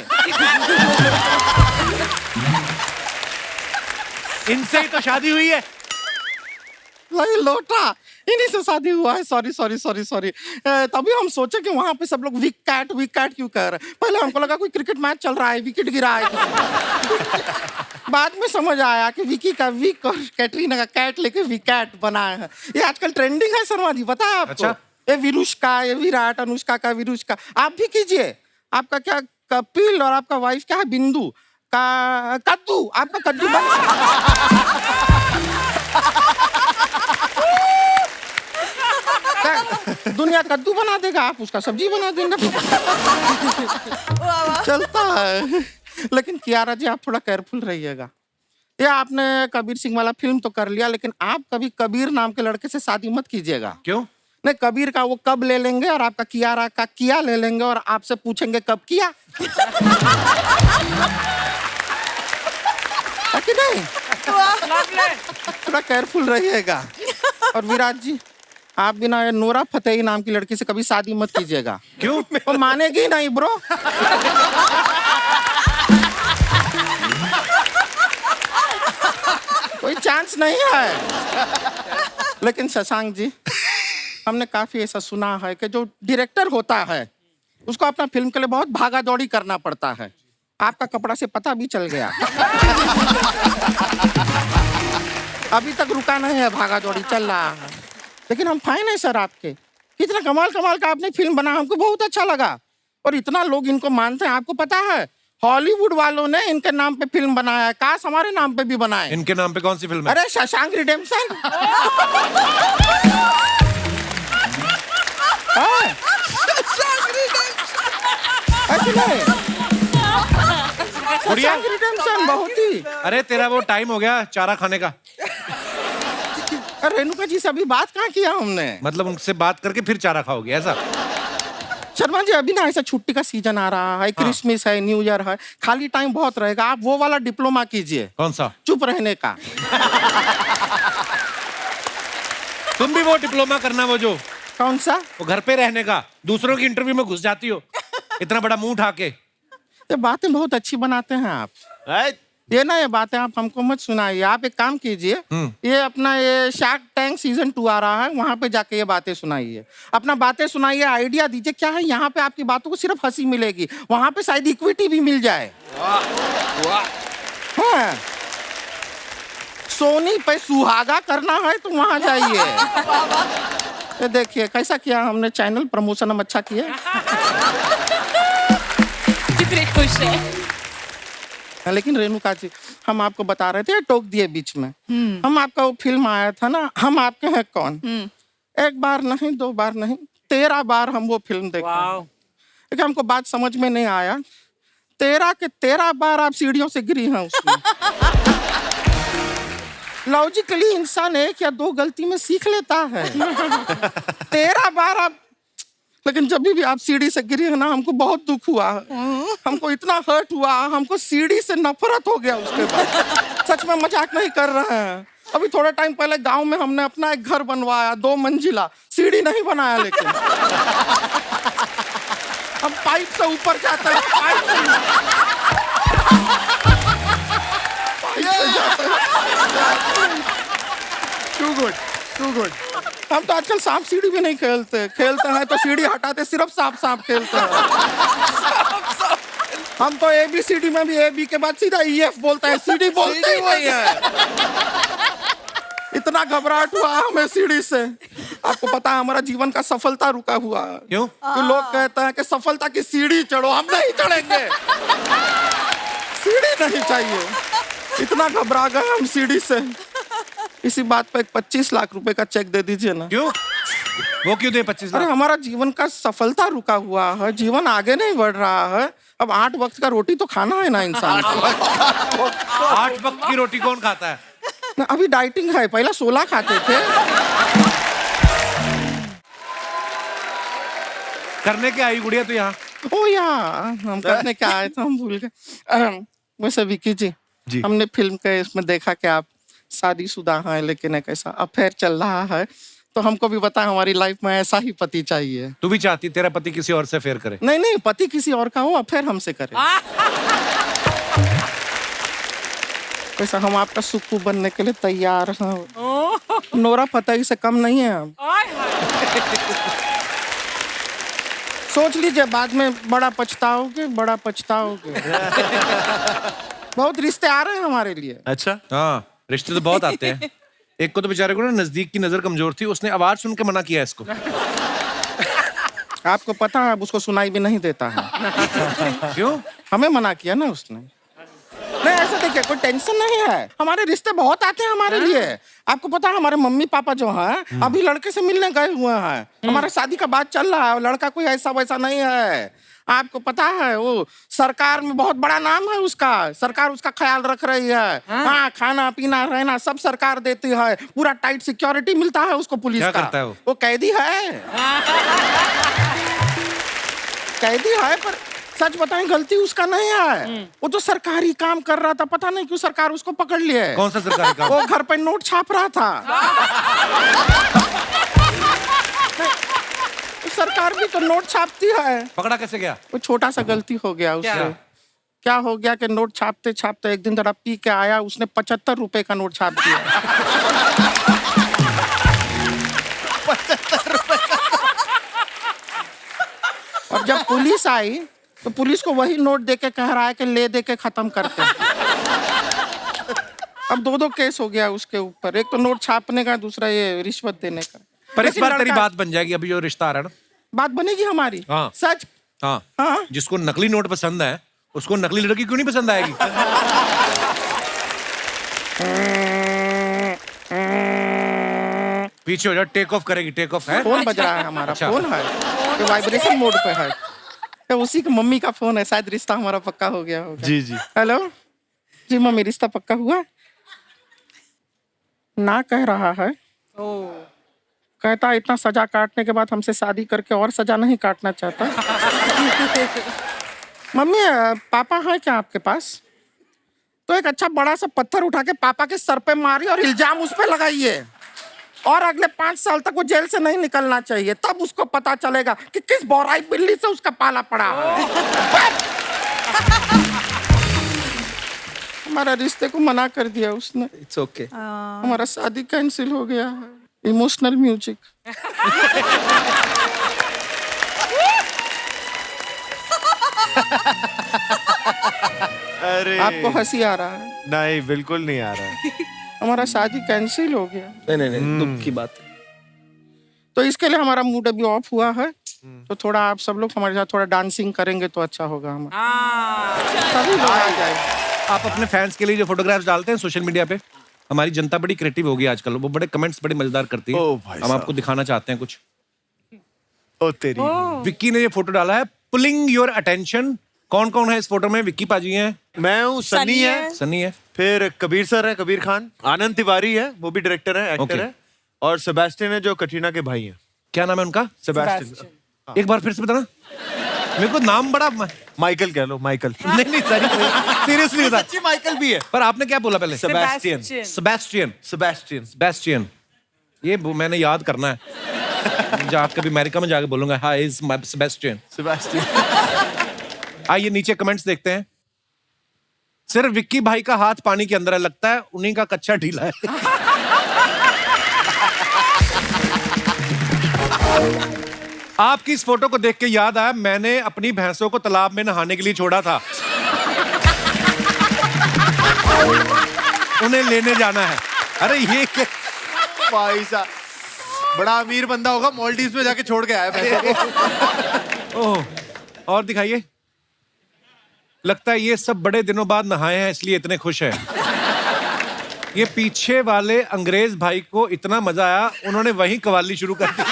इनसे ही तो शादी हुई है। वही लोटा, इन्हीं से शादी हुआ है। सॉरी। तभी हम सोचे कि वहां पे सब लोग विक कैट क्यों कह रहे हैं। पहले हमको लगा कोई क्रिकेट मैच चल रहा है, विकेट गिरा है किसी। बाद में समझ आया कि विकी का विक और कैटरीना का कैट लेके विकेट बनाया है। ये आजकल ट्रेंडिंग है शर्मा जी, पता है आपको? अच्छा। ये विरुष्का, ये विराट, अनुष्का का विरुष्का। आप भी कीजिए। आपका क्या कपिल और आपका वाइफ क्या है बिंदु का कद्दू, आपका कद्दू बन दुनिया कद्दू बना देगा, आप उसका सब्जी बना देंगे। चलता है। लेकिन कियारा जी आप थोड़ा केयरफुल रहिएगा। ये आपने कबीर सिंह वाला फिल्म तो कर लिया, लेकिन आप कभी कबीर नाम के लड़के से शादी मत कीजिएगा। क्यों? नहीं, कबीर का वो कब ले लेंगे और आपका कियारा का किया ले लेंगे और आपसे पूछेंगे कब किया। है कि नहीं? थोड़ा केयरफुल रहिएगा। और विराट जी आप बिना नोरा फतेही नाम की लड़की से कभी शादी मत कीजिएगा। क्यों? वो मानेगी नहीं ब्रो। कोई चांस नहीं है। लेकिन शशांक जी, हमने काफी ऐसा सुना है कि जो डायरेक्टर होता है उसको अपना फिल्म के लिए बहुत भागा दौड़ी करना पड़ता है। आपका कपड़ा से पता भी चल गया। अभी तक रुका नहीं है, भागा दौड़ी चल रहा है। लेकिन हम फाइन है सर आपके, कितना कमाल का आपने फिल्म बना, हमको बहुत अच्छा लगा। और इतना लोग इनको मानते हैं, आपको पता है हॉलीवुड वालों ने इनके नाम पे फिल्म बनाया है, काश हमारे नाम पे भी बनाए। इनके नाम पे कौन सी फिल्म है? अरे शशांक रिडेम्पशन। शशांक रिडेम्पशन बहुत ही। अरे तेरा वो टाइम हो गया चारा खाने का। रेणुका जी से अभी बात कहाँ किया हमने? मतलब उनसे बात करके फिर चारा खाओगे ऐसा? शर्मा जी अभी ना ऐसा छुट्टी का सीजन आ रहा है, क्रिसमस है, न्यू ईयर है, खाली टाइम बहुत रहेगा, आप वो वाला डिप्लोमा कीजिए। कौन सा? चुप रहने का। तुम भी वो डिप्लोमा करना, वो जो कौन सा? वो घर पे रहने का, दूसरों की इंटरव्यू में घुस जाती हो इतना बड़ा मुंह उठा के। ये बातें बहुत अच्छी बनाते हैं आप। ये ना ये बातें आप हमको मत सुनाइए। आप एक काम कीजिए, ये अपना ये शार्क टैंक सीजन 2 आ रहा है, वहां पे जाके ये बातें सुनाइए, अपना बातें सुनाइए, आइडिया दीजिए। क्या है यहाँ पे आपकी बातों को सिर्फ हंसी मिलेगी, वहां पे शायद इक्विटी भी मिल जाए। हाँ। सोनी पे सुहागा करना है तो वहां जाइए। ये देखिए कैसा किया हमने, चैनल प्रमोशन हम अच्छा किया। कितने खुश है। लेकिन रेणुका जी हम आपको बता रहे थे, टोक दिए बीच में। हम आपका वो फिल्म आया था ना, हम आपके हैं कौन, एक बार नहीं, 2 बार नहीं, 13 बार हम वो फिल्म देखे। लेकिन हमको बात समझ में नहीं आया, 13 के 13 बार आप सीढ़ियों से गिरी हैं उसमें। लॉजिकली इंसान 1 या 2 गलती में सीख लेता है। 13 बार आप, लेकिन जब भी आप सीढ़ी से गिरी है ना, हमको बहुत दुख हुआ, हमको इतना हर्ट हुआ, हमको सीढ़ी से नफरत हो गया उसके बाद। सच में मजाक नहीं कर रहे हैं। अभी थोड़े टाइम पहले गांव में हमने अपना एक घर बनवाया, 2 मंजिला, सीढ़ी नहीं बनाया, लेकिन हम पाइप से ऊपर जाते हैं, पाइप से जाते हैं। Too good. हम तो आजकल सांप सीढ़ी भी नहीं खेलते हैं तो सीढ़ी हटाते सिर्फ सांप खेलते हैं। हम तो ABCD में भी AB के बाद सीधा EF बोलते हैं, सीढ़ी बोलते ही नहीं है। इतना घबराहट हुआ हमें सीढ़ी से। आपको पता है हमारा जीवन का सफलता रुका हुआ है। क्यों? तो लोग कहते हैं कि सफलता की सीढ़ी चढ़ो, हम नहीं चढ़ेंगे, सीढ़ी नहीं चाहिए। इतना घबरा गए हम सीढ़ी से। इसी बात पे एक 25 लाख रुपए का चेक दे दीजिए ना। क्यों? वो क्यों दे 25 अरे लाख? हमारा जीवन का सफलता रुका हुआ है, जीवन आगे नहीं बढ़ रहा है। अब 8 वक्त का रोटी तो खाना है ना इंसान को। 8 वक्त की रोटी कौन खाता है? ना, अभी डाइटिंग है, पहला 16 खाते थे। करने के आई गुड़िया तो यहाँ? ओ यार, हम करने क्या आए थे, हम भूल गए। वैसे विकी जी, हमने फिल्म के इसमें देखा कि आप शादीशुदा हैं, लेकिन एक ऐसा अफेयर चल रहा है, तो हमको भी पता है हमारी लाइफ में ऐसा ही पति चाहिए। तू भी चाहती तेरा पति किसी और से अफेयर करे? नहीं नहीं, पति किसी और का हो, अफेयर हमसे करे। वैसा हम आपका सुक्कू बनने के लिए तैयार हैं। नोरा फतेही से कम नहीं है हम। सोच लीजिए, बाद में बड़ा पछताओगे, बड़ा पछताओगे। बहुत रिश्ते आ रहे हैं हमारे लिए। अच्छा, हाँ, रिश्ते तो बहुत आते हैं। एक को तो बेचारे को ना नजदीक की नजर कमजोर थी, उसने आवाज सुन के मना किया इसको। आपको पता है, अब उसको सुनाई भी नहीं देता है। क्यों? हमें मना किया ना उसने। नहीं, ऐसा देखिए, कोई टेंशन नहीं है, हमारे रिश्ते बहुत आते हैं हमारे लिए। आपको पता है, हमारे मम्मी पापा जो हैं अभी लड़के से मिलने गए हुए हैं। हमारे शादी का बात चल रहा है, लड़का कोई ऐसा वैसा नहीं है। आपको पता है, वो सरकार में बहुत बड़ा नाम है उसका, सरकार उसका ख्याल रख रही है। हाँ, खाना पीना रहना सब सरकार देती है, पूरा टाइट सिक्योरिटी मिलता है उसको पुलिस क्या का। करता है वो? वो कैदी है। कैदी है, पर सच बताएं, गलती उसका नहीं है। वो तो सरकारी काम कर रहा था, पता नहीं क्यों सरकार उसको पकड़ लिया है। कौन सा सरकारी काम? वो घर पे नोट छाप रहा था। सरकार भी तो नोट छापती है। पकड़ा कैसे गया? वो छोटा सा गलती हो गया उससे। क्या हो गया कि नोट छापते छापते एक दिन जरा पी के आया, उसने 75 रुपए का नोट छाप दिया। 75 रुपए का। और जब पुलिस आई तो पुलिस को वही नोट देके कह रहा है कि ले दे के खत्म करते हैं। अब 2 केस हो गया उसके ऊपर, एक तो नोट छापने का, दूसरा ये रिश्वत देने का। पर इस लेकिन बार तेरी लड़का- बात बन जाएगी, अभी जो रिश्ता आ रहा है ना। बात बनेगी हमारी। हाँ। सच। हाँ, हाँ। जिसको नकली नोट पसंद है उसको नकली लड़की क्यों नहीं पसंद आएगी? पीछे हो जा, टेक ऑफ करेगी, टेक ऑफ है। फोन बज रहा है हमारा। अच्छा। फोन है, ये वाइब्रेशन मोड पे है, तो उसी की मम्मी का फोन है, शायद रिश्ता हमारा पक्का हो गया होगा। जी जी। हेलो जी मम्मी, रिश्ता पक्का हुआ? ना कह रहा है। कहता इतना सजा काटने के बाद हमसे शादी करके और सजा नहीं काटना चाहता। मम्मी, पापा है क्या आपके पास? तो एक अच्छा बड़ा सा पत्थर उठा के पापा के सर पे मारिए और इल्जाम उस पे लगाइए, और अगले 5 साल तक वो जेल से नहीं निकलना चाहिए, तब उसको पता चलेगा कि किस बौराई बिल्ली से उसका पाला पड़ा है। हमारा रिश्ते को मना कर दिया उसने। It's okay. हमारा शादी कैंसिल हो गया है। Emotional music. अरे आपको हंसी आ रहा है? नहीं, बिल्कुल नहीं आ रहा है। हमारा शादी कैंसिल हो गया। नहीं नहीं नहीं, दुख की बात है। तो इसके लिए हमारा मूड अभी ऑफ हुआ है, तो थोड़ा आप सब लोग हमारे साथ थोड़ा डांसिंग करेंगे तो अच्छा होगा। हमारा सभी लोग आ जाए। आप अपने फैंस के लिए जो फोटोग्राफ्स डालते हैं सोशल मीडिया पे, हमारी जनता बड़ी क्रिएटिव होगी आजकल, वो बड़े कमेंट्स बड़े मजेदार करती है। ओ भाई हम आपको दिखाना चाहते हैं कुछ। ओ तेरी। विक्की ने ये फोटो डाला है, पुलिंग योर अटेंशन। कौन कौन है इस फोटो में? विक्की पाजी हैं, मैं हूँ, सन्नी है, सन्नी है, फिर कबीर सर है, कबीर खान, आनंद तिवारी है, वो भी डायरेक्टर है, एक्टर Okay. है, और सेबेस्टियन है जो कटरीना के भाई हैं। क्या नाम है उनका? सेबेस्टियन। एक बार फिर से बताना, मेरे को नाम बड़ा माइकल कह लो, माइकल। नहीं नहीं सीरियसली बता। सच्ची माइकल भी है। पर आपने क्या बोला पहले? सेबेस्टियन। सेबेस्टियन। सेबेस्टियन। सेबेस्टियन, ये मैंने याद करना है। जब कभी अमेरिका में जाके बोलूंगा, हाय इज सेबेस्टियन। सेबेस्टियन। आइए नीचे कमेंट्स देखते हैं। सिर्फ विक्की भाई का हाथ पानी के अंदर है, लगता है उन्हीं का कच्चा ढीला है। आपकी इस फोटो को देख के याद आया, मैंने अपनी भैंसों को तालाब में नहाने के लिए छोड़ा था। उन्हें लेने जाना है। अरे ये क्या? भाई साहब, बड़ा अमीर बंदा होगा, मालदीव्स में जाके छोड़ के आया पैसे को। ओह, और दिखाइए। लगता है ये सब बड़े दिनों बाद नहाए हैं, इसलिए इतने खुश हैं। ये पीछे वाले अंग्रेज भाई को इतना मजा आया, उन्होंने वहीं कवाली शुरू कर दी।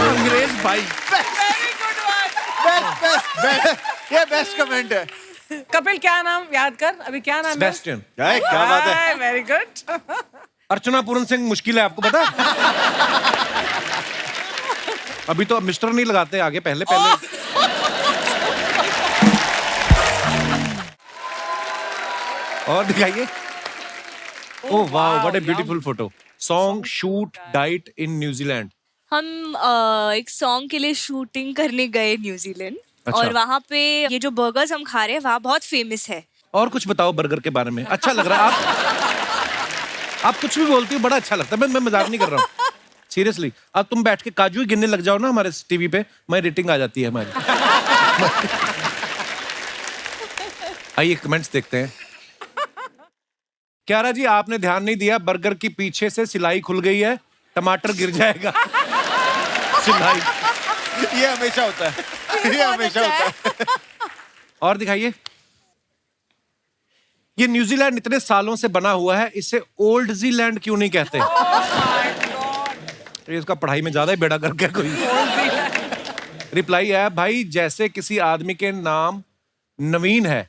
अंग्रेज भाई। ये बेस्ट कमेंट है। कपिल क्या नाम याद कर, अभी क्या नाम है? सेबेस्टियन। क्या बात है। Very good. अर्चना पूरन सिंह मुश्किल है, आपको पता है? अभी तो अब मिस्टर नहीं लगाते आगे, पहले पहले। और दिखाइए। ओह वाह, what a beautiful photo. Song shoot diet in New Zealand. हम एक सॉन्ग के लिए शूटिंग करने गए न्यूजीलैंड। अच्छा। और वहाँ पे ये जो बर्गर्स हम खा रहे हैं वहाँ बहुत फेमस है। और कुछ बताओ बर्गर के बारे में, अच्छा लग रहा है। आप कुछ भी बोलती हो, बड़ा अच्छा लगता है। मैं मजाक नहीं कर रहा हूँ, सीरियसली। अब तुम बैठ के काजू ही गिनने लग जाओ ना हमारे टीवी पे, मैं रेटिंग आ जाती है हमारी। आइए कमेंट्स देखते हैं। क्यारा जी, आपने ध्यान नहीं दिया, बर्गर की पीछे से सिलाई खुल गई है, टमाटर गिर जाएगा। सिलाई ये हमेशा होता है, ये हमेशा होता है। और दिखाइए। ये न्यूजीलैंड इतने सालों से बना हुआ है, इसे ओल्ड जीलैंड क्यों नहीं कहते? ये इसका पढ़ाई में ज्यादा ही बेड़ा करके कोई। रिप्लाई है, भाई जैसे किसी आदमी के नाम नवीन है,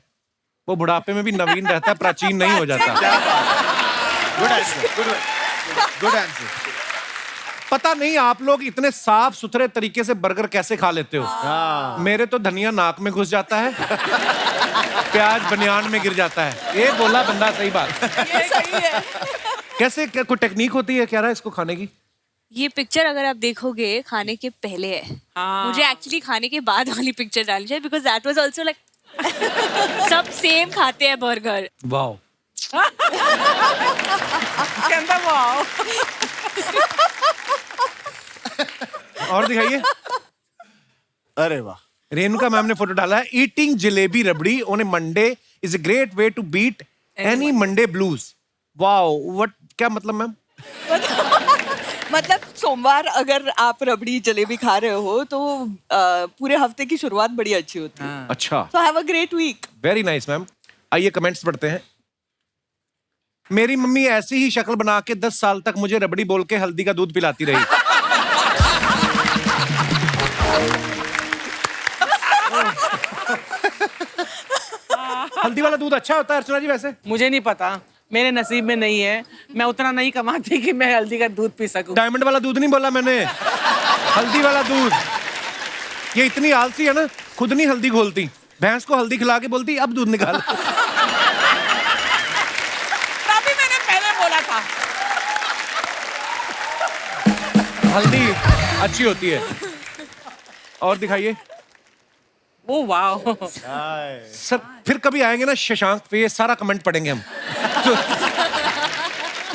वो बुढ़ापे में भी नवीन रहता है, प्राचीन नहीं हो जाता। Good answer, good answer. पता नहीं आप लोग इतने साफ सुथरे तरीके से बर्गर कैसे खा लेते हो। मेरे तो धनिया नाक में घुस जाता है, प्याज बनियान में गिर जाता है। ये बोला बंदा, सही बात। ये सही है। कैसे, क्या कोई टेक्निक होती है क्या रहा इसको खाने की? ये पिक्चर अगर आप देखोगे खाने के पहले है। मुझे एक्चुअली खाने के बाद वाली पिक्चर डालनी चाहिए because that was also like सब सेम खाते हैं बर्गर। वाओ। कहता वाओ। और दिखाइए। अरे वाह। रेणुका मैम ने फोटो डाला है, eating jalebi rabri on a Monday is a great way to beat any Monday blues. Wow, what, क्या मतलब मैम? मतलब सोमवार अगर आप रबड़ी जलेबी खा रहे हो तो पूरे हफ्ते की शुरुआत बड़ी अच्छी होती है। अच्छा, so have a great week. Very nice ma'am. आइए कमेंट्स पढ़ते हैं। मेरी मम्मी ऐसी ही शक्ल बना के 10 साल तक मुझे रबड़ी बोल के हल्दी का दूध पिलाती रही। हल्दी वाला दूध अच्छा होता है अर्चना जी वैसे? मुझे नहीं पता, मेरे नसीब में नहीं है। मैं उतना नहीं कमाती कि मैं हल्दी का दूध पी सकूं। डायमंड वाला दूध नहीं बोला मैंने, हल्दी वाला दूध। ये इतनी आलसी है ना, खुद नहीं हल्दी घोलती, भैंस को हल्दी खिला के बोलती अब दूध निकाल। तभी मैंने पहले बोला था। हल्दी अच्छी होती है। और दिखाइए। Oh wow. सर फिर कभी आएंगे ना शशांक पे, ये सारा कमेंट पढ़ेंगे हम।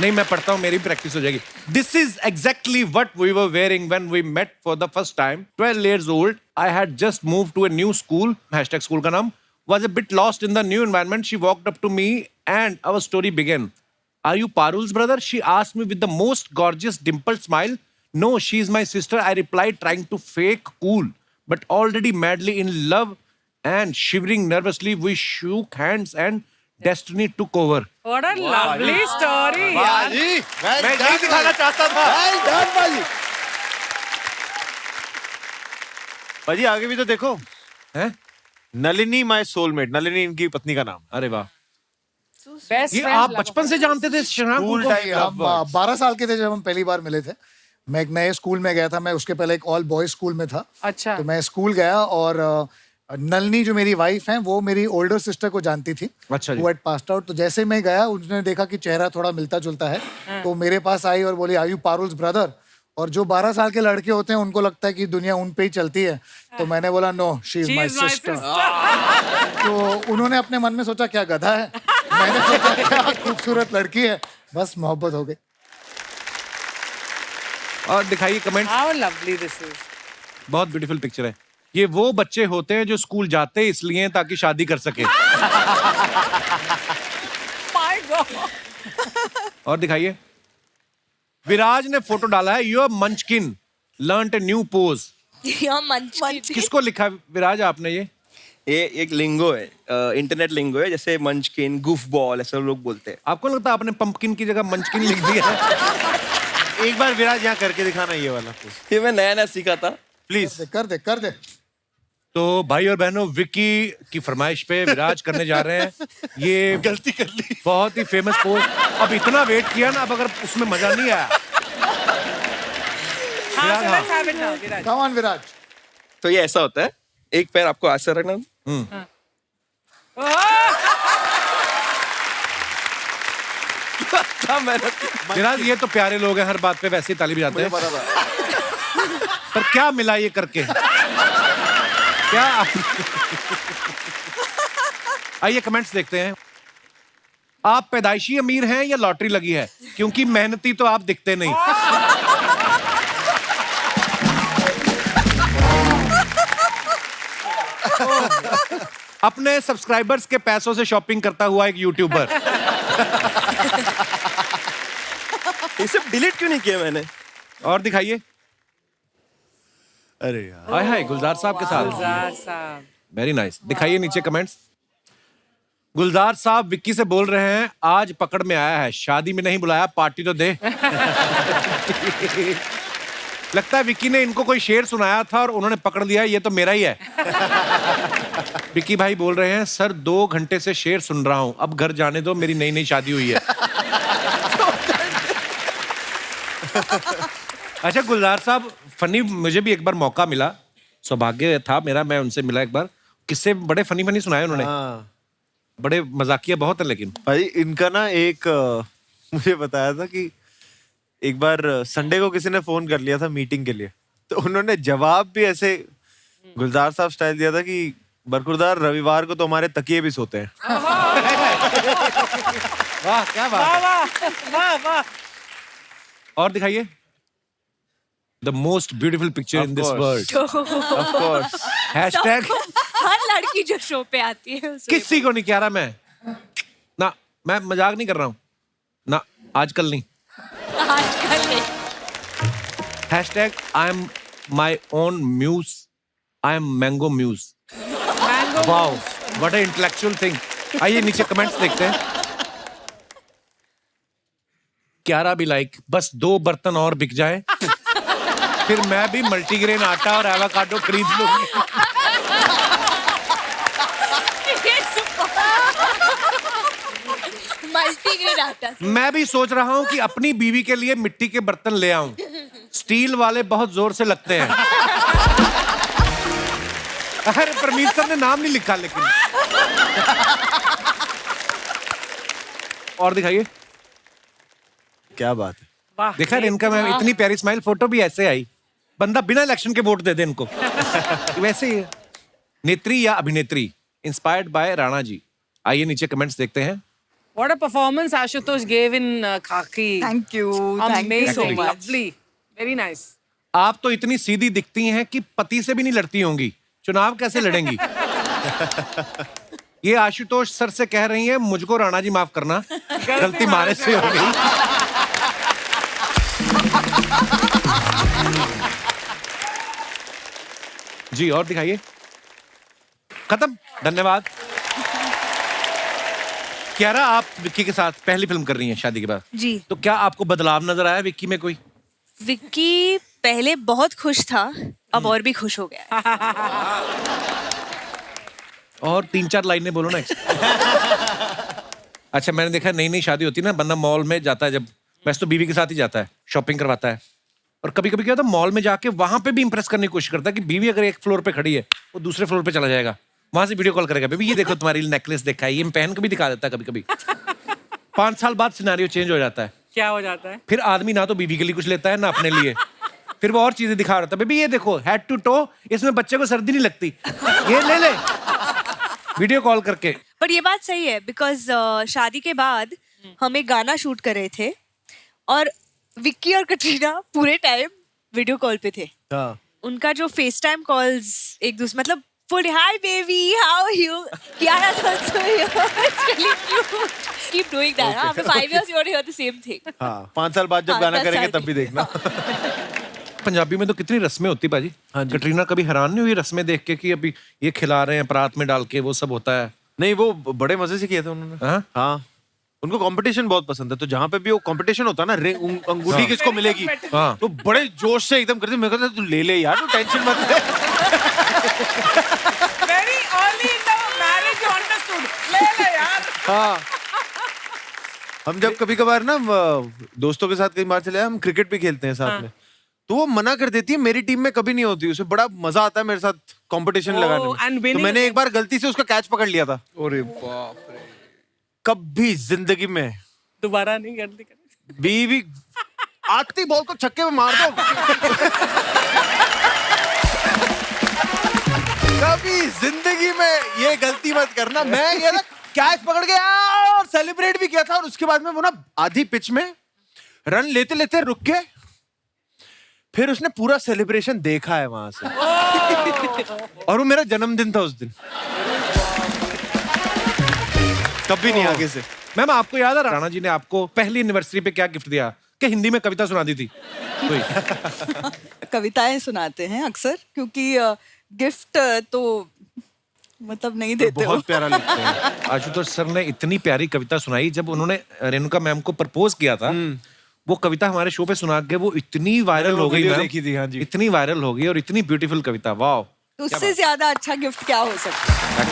नहीं, मैं पढ़ता हूँ, मेरी प्रैक्टिस हो जाएगी। This is exactly what we were wearing when we met for the first time. 12 years old, I had just moved to a new school, hashtag school का नाम, was a bit lost in the new environment. She walked up to me and our story began. Are you Parul's brother? She asked me with the most gorgeous dimpled smile. No, she is my sister, I replied, trying to fake cool, but already madly in love and shivering nervously. We shook hands and destiny took over. What a lovely story वाह यार। जी, मैं यही दिखाना चाहता था। well done, भाजी। भाजी आगे भी तो देखो। हैं? नलिनी माय सोलमेट, नलिनी इनकी पत्नी का नाम। अरे वाह, Best ये friend आप लगा। बचपन से जानते थे शशांक School को? time हम 12 साल के थे जब हम पहली बार मिले थे। मैं एक नए स्कूल में गया था, मैं उसके पहले एक ऑल बॉयज स्कूल में था। अच्छा। तो मैं स्कूल गया और नलनी जो मेरी वाइफ है वो मेरी ओल्डर सिस्टर को जानती थी। अच्छा जी। वो had passed out। तो जैसे मैं गया उसने देखा कि चेहरा थोड़ा मिलता जुलता है, तो मेरे पास आई और बोली आर यू पारुल्स ब्रदर? और जो 12 साल के लड़के होते हैं उनको लगता है कि दुनिया उन पे ही चलती है, तो मैंने बोला no, she is She my is my sister. sister। तो उन्होंने अपने मन में सोचा क्या गधा है, मैंने सोचा क्या खूबसूरत लड़की है, बस मोहब्बत हो गई। और दिखाइए comment. How lovely this is। बहुत ब्यूटीफुल पिक्चर है। ये वो बच्चे होते हैं जो स्कूल जाते इसलिए ताकि शादी कर सके। My God। और दिखाइए। विराज ने फोटो डाला है, your मंचकिन learned a new pose. यहाँ मंच किसको लिखा विराज आपने ये? ये एक लिंगो है, इंटरनेट लिंगो है, जैसे मंचकिन, गुफ बॉल ऐसे लोग बोलते हैं। आपको लगता है आपने पंपकिन की जगह मंचकिन लिख दिया है? एक बार विराज यहाँ करके दिखाना ये वाला ये मैं नया सीखा था। प्लीज। कर दे। तो भाई और बहनों, विक्की की फरमाइश पे विराज करने जा रहे हैं। ये गलती कर ली। बहुत ही फेमस पोज। अब इतना वेट किया ना, अब अगर उसमें मजा नहीं आया। हाँ, so let's have it now, Viraj. Come on, विराज। तो ये ऐसा होता है, एक पैर आपको ऐसे रखना, क्या मेहनत। विराज, ये तो प्यारे लोग हैं, हर बात पे वैसे ही ताली बजाते हैं। पर क्या मिला ये करके? क्या आइए कमेंट्स देखते हैं। आप पैदाइशी अमीर हैं या लॉटरी लगी है? क्योंकि मेहनती तो आप दिखते नहीं। अपने सब्सक्राइबर्स के पैसों से शॉपिंग करता हुआ एक यूट्यूबर। ये सब डिलीट क्यों नहीं किया मैंने? और दिखाइए। अरे यार, हाय हाय, गुलजार साहब के साथ। गुलजार साहब। Very nice. दिखाइए नीचे कमेंट्स। गुलजार साहब विक्की से बोल रहे हैं, आज पकड़ में आया है, शादी में नहीं बुलाया, पार्टी तो दे। लगता है विक्की ने इनको कोई शेर सुनाया था और उन्होंने पकड़ लिया, ये तो मेरा ही है। विक्की भाई बोल रहे हैं, सर 2 घंटे से शेर सुन रहा हूं, अब घर जाने दो, मेरी नई नई शादी हुई है। अच्छा गुलजार साहब, फनी, मुझे भी एक बार मौका मिला, सौभाग्य था मेरा, मैं उनसे मिला एक बार। किस्से बड़े फनी फनी सुनाए उन्होंने। हाँ। बड़े मजाकिया बहुत है। लेकिन भाई इनका ना एक मुझे बताया था कि एक बार संडे को किसी ने फोन कर लिया था मीटिंग के लिए, तो उन्होंने जवाब भी ऐसे गुलजार साहब स्टाइल दिया था कि बरखुरदार, रविवार को तो हमारे तकिए भी सोते हैं। वाह, क्या बात है। वाह वाह। और दिखाइए। The most beautiful picture in this world. Of course. Hashtag हर लड़की जो शो पे आती है उसे किसी को नहीं कह रहा मैं ना, मैं मजाक नहीं कर रहा हूं ना, आजकल नहीं। आजकल नहीं। Hashtag I am my own muse, I am mango muse. Wow, what a intellectual thing. आइए नीचे कमेंट्स देखते हैं। क्यारा भी लाइक, बस 2 बर्तन और बिक जाए, फिर मैं भी मल्टीग्रेन आटा और एवोकाडो खरीद लूंगी। मल्टीग्रेन आटा। मैं भी सोच रहा हूं कि अपनी बीवी के लिए मिट्टी के बर्तन ले आऊं, स्टील वाले बहुत जोर से लगते हैं। अरे परमीत सर ने नाम नहीं लिखा लेकिन। और दिखाइए। क्या बात है। वाह। देखा इनका, मैं इतनी प्यारी स्माइल, फोटो भी ऐसे आई। बंदा बिना इलेक्शन के वोट दे दे इनको। वैसे ही है। नेत्री या अभिनेत्री, इंस्पायर्ड बाय राणा जी। आइए नीचे कमेंट्स देखते हैं। What a performance Ashutosh gave in Khaki. Thank you. Thank you so Amazing. much. Lovely. Very nice. आप तो इतनी सीधी दिखती हैं कि पति से भी नहीं लड़ती होंगी, चुनाव कैसे लड़ेंगी? ये आशुतोष सर से कह रही हैं, मुझको राणा जी माफ करना, गलती मारे से हो गई। जी और दिखाइए। खत्म, धन्यवाद। क्यारा, आप विक्की के साथ पहली फिल्म कर रही हैं शादी के बाद। जी। तो क्या आपको बदलाव नजर आया विक्की में कोई? विक्की पहले बहुत खुश था, अब और भी खुश हो गया है। और 3-4 लाइनें बोलो ना। अच्छा, मैंने देखा नई नई शादी होती है ना, बंदा मॉल में जाता है, जब वैसे तो बीवी के साथ ही जाता है, शॉपिंग करवाता है, और कभी कभी क्या होता है मॉल में जाके वहां पे भी इंप्रेस करने की कोशिश करता है कि बीवी अगर एक फ्लोर पे खड़ी है, वो दूसरे फ्लोर पे चला जाएगा, वहां से वीडियो कॉल करेगा, बेबी ये देखो तुम्हारी नेकलेस देखा है, ये पहन के भी दिखा देता है कभी कभी। 5 साल बाद सिनेरियो चेंज हो जाता है। क्या हो जाता है? फिर आदमी ना तो बीवी के लिए कुछ लेता है ना अपने लिए, फिर वो और चीजें दिखा रहा था, बेबी ये देखो हेड टू टो, इसमें बच्चे को सर्दी नहीं लगती, ये ले ले, वीडियो कॉल करके। पर ये बात सही है, बिकॉज शादी के बाद हम एक गाना शूट कर रहे थे और विक्की और कटरीना पूरे टाइम वीडियो कॉल पे थे। हाँ। उनका जो फेस टाइम कॉल्स एक दूसरे, मतलब full hi baby how you, Kiara is also here, it's really cute, keep doing that। After 5 years you want to hear the same thing। हाँ, 5 साल बाद जब हाँ, गाना 10 करेंगे साल तब भी देखना। पंजाबी में तो कितनी रस्में होती पाजी। हाँ जी। कटरीना कभी हैरान नहीं हुई रस्में देख के कि अभी ये खिला रहे हैं परात में डाल के, वो सब होता है? नहीं, वो बड़े मजे से किया था उन्होंने। हाँ? हाँ, उनको कंपटीशन बहुत पसंद है, तो जहाँ पे भी वो कंपटीशन होता है ना, अंगूठी किसको मिलेगी, हाँ। तो बड़े जोश से एकदम करते। मैं कहता तू ले ले यार, तू टेंशन मत ले। Very early in the marriage you understood. ले ले यार। हाँ, हम जब कभी कभार ना दोस्तों के साथ कई बार चले, हम क्रिकेट भी खेलते हैं साथ में, तो वो मना कर देती है। मेरी टीम में कभी नहीं होती, उसे बड़ा मजा आता है मेरे साथ कंपटीशन लगाने and में। तो winning- मैंने एक बार गलती से उसका कैच पकड़ लिया था। अरे बाप रे। कभी जिंदगी में दोबारा नहीं करती। बीवी आती बॉल को छक्के में मार दो। कभी जिंदगी में ये गलती मत करना। मैं ये ना कैच पकड़ गया और सेलिब्रेट भी किया था, और उसके बाद में वो ना आधी पिच में रन लेते लेते रुक के, फिर उसने पूरा सेलिब्रेशन देखा है वहां से। और वो मेरा जन्मदिन था उस दिन। कभी नहीं आगे से। मैम आपको याद है राणा जी ने आपको पहली एनिवर्सरी पे क्या गिफ्ट दिया? कि हिंदी में कविता सुना दी थी कोई? कविताएं सुनाते हैं अक्सर, क्योंकि गिफ्ट तो मतलब नहीं देते बहुत हो। प्यारा लिखते हैं। आशुतोष सर ने इतनी प्यारी कविता सुनाई जब उन्होंने रेणुका मैम को प्रपोज किया था। वो कविता हमारे शो पे सुना के वो इतनी वायरल हो गई वीडियो मैम। देखी थी, हाँ जी। इतनी वायरल हो गई और इतनी ब्यूटीफुल कविता, वाह। तो उससे ज्यादा अच्छा गिफ्ट क्या हो सकता है?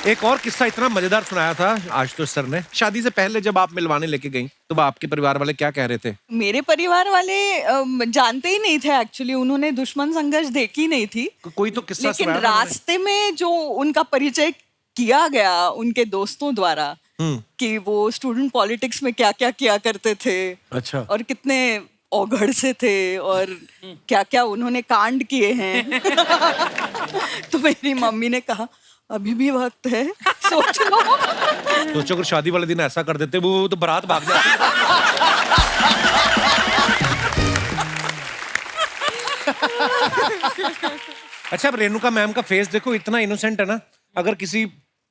एक और किस्सा इतना मजेदार सुनाया था आशुतोष सर ने। शादी से पहले जब आप मिलवाने लेके गई तो आपके परिवार वाले क्या कह रहे थे? मेरे परिवार वाले जानते ही नहीं थे एक्चुअली, उन्होंने दुश्मन संघर्ष देखी नहीं थी। कोई तो किस्सा लेकिन सुनाया था उन्होंने। रास्ते में जो उनका परिचय किया गया उनके दोस्तों द्वारा कि वो स्टूडेंट पॉलिटिक्स में क्या क्या किया करते थे, अच्छा। और कितने औघड़ से थे और क्या क्या उन्होंने कांड किए हैं। तो मेरी मम्मी ने कहा अभी भी वक्त है, सोच लो। सोचो अगर शादी वाले दिन ऐसा कर देते वो तो बारात भाग जाती। अच्छा अब रेणुका मैम का फेस देखो, इतना इनोसेंट है ना। अगर किसी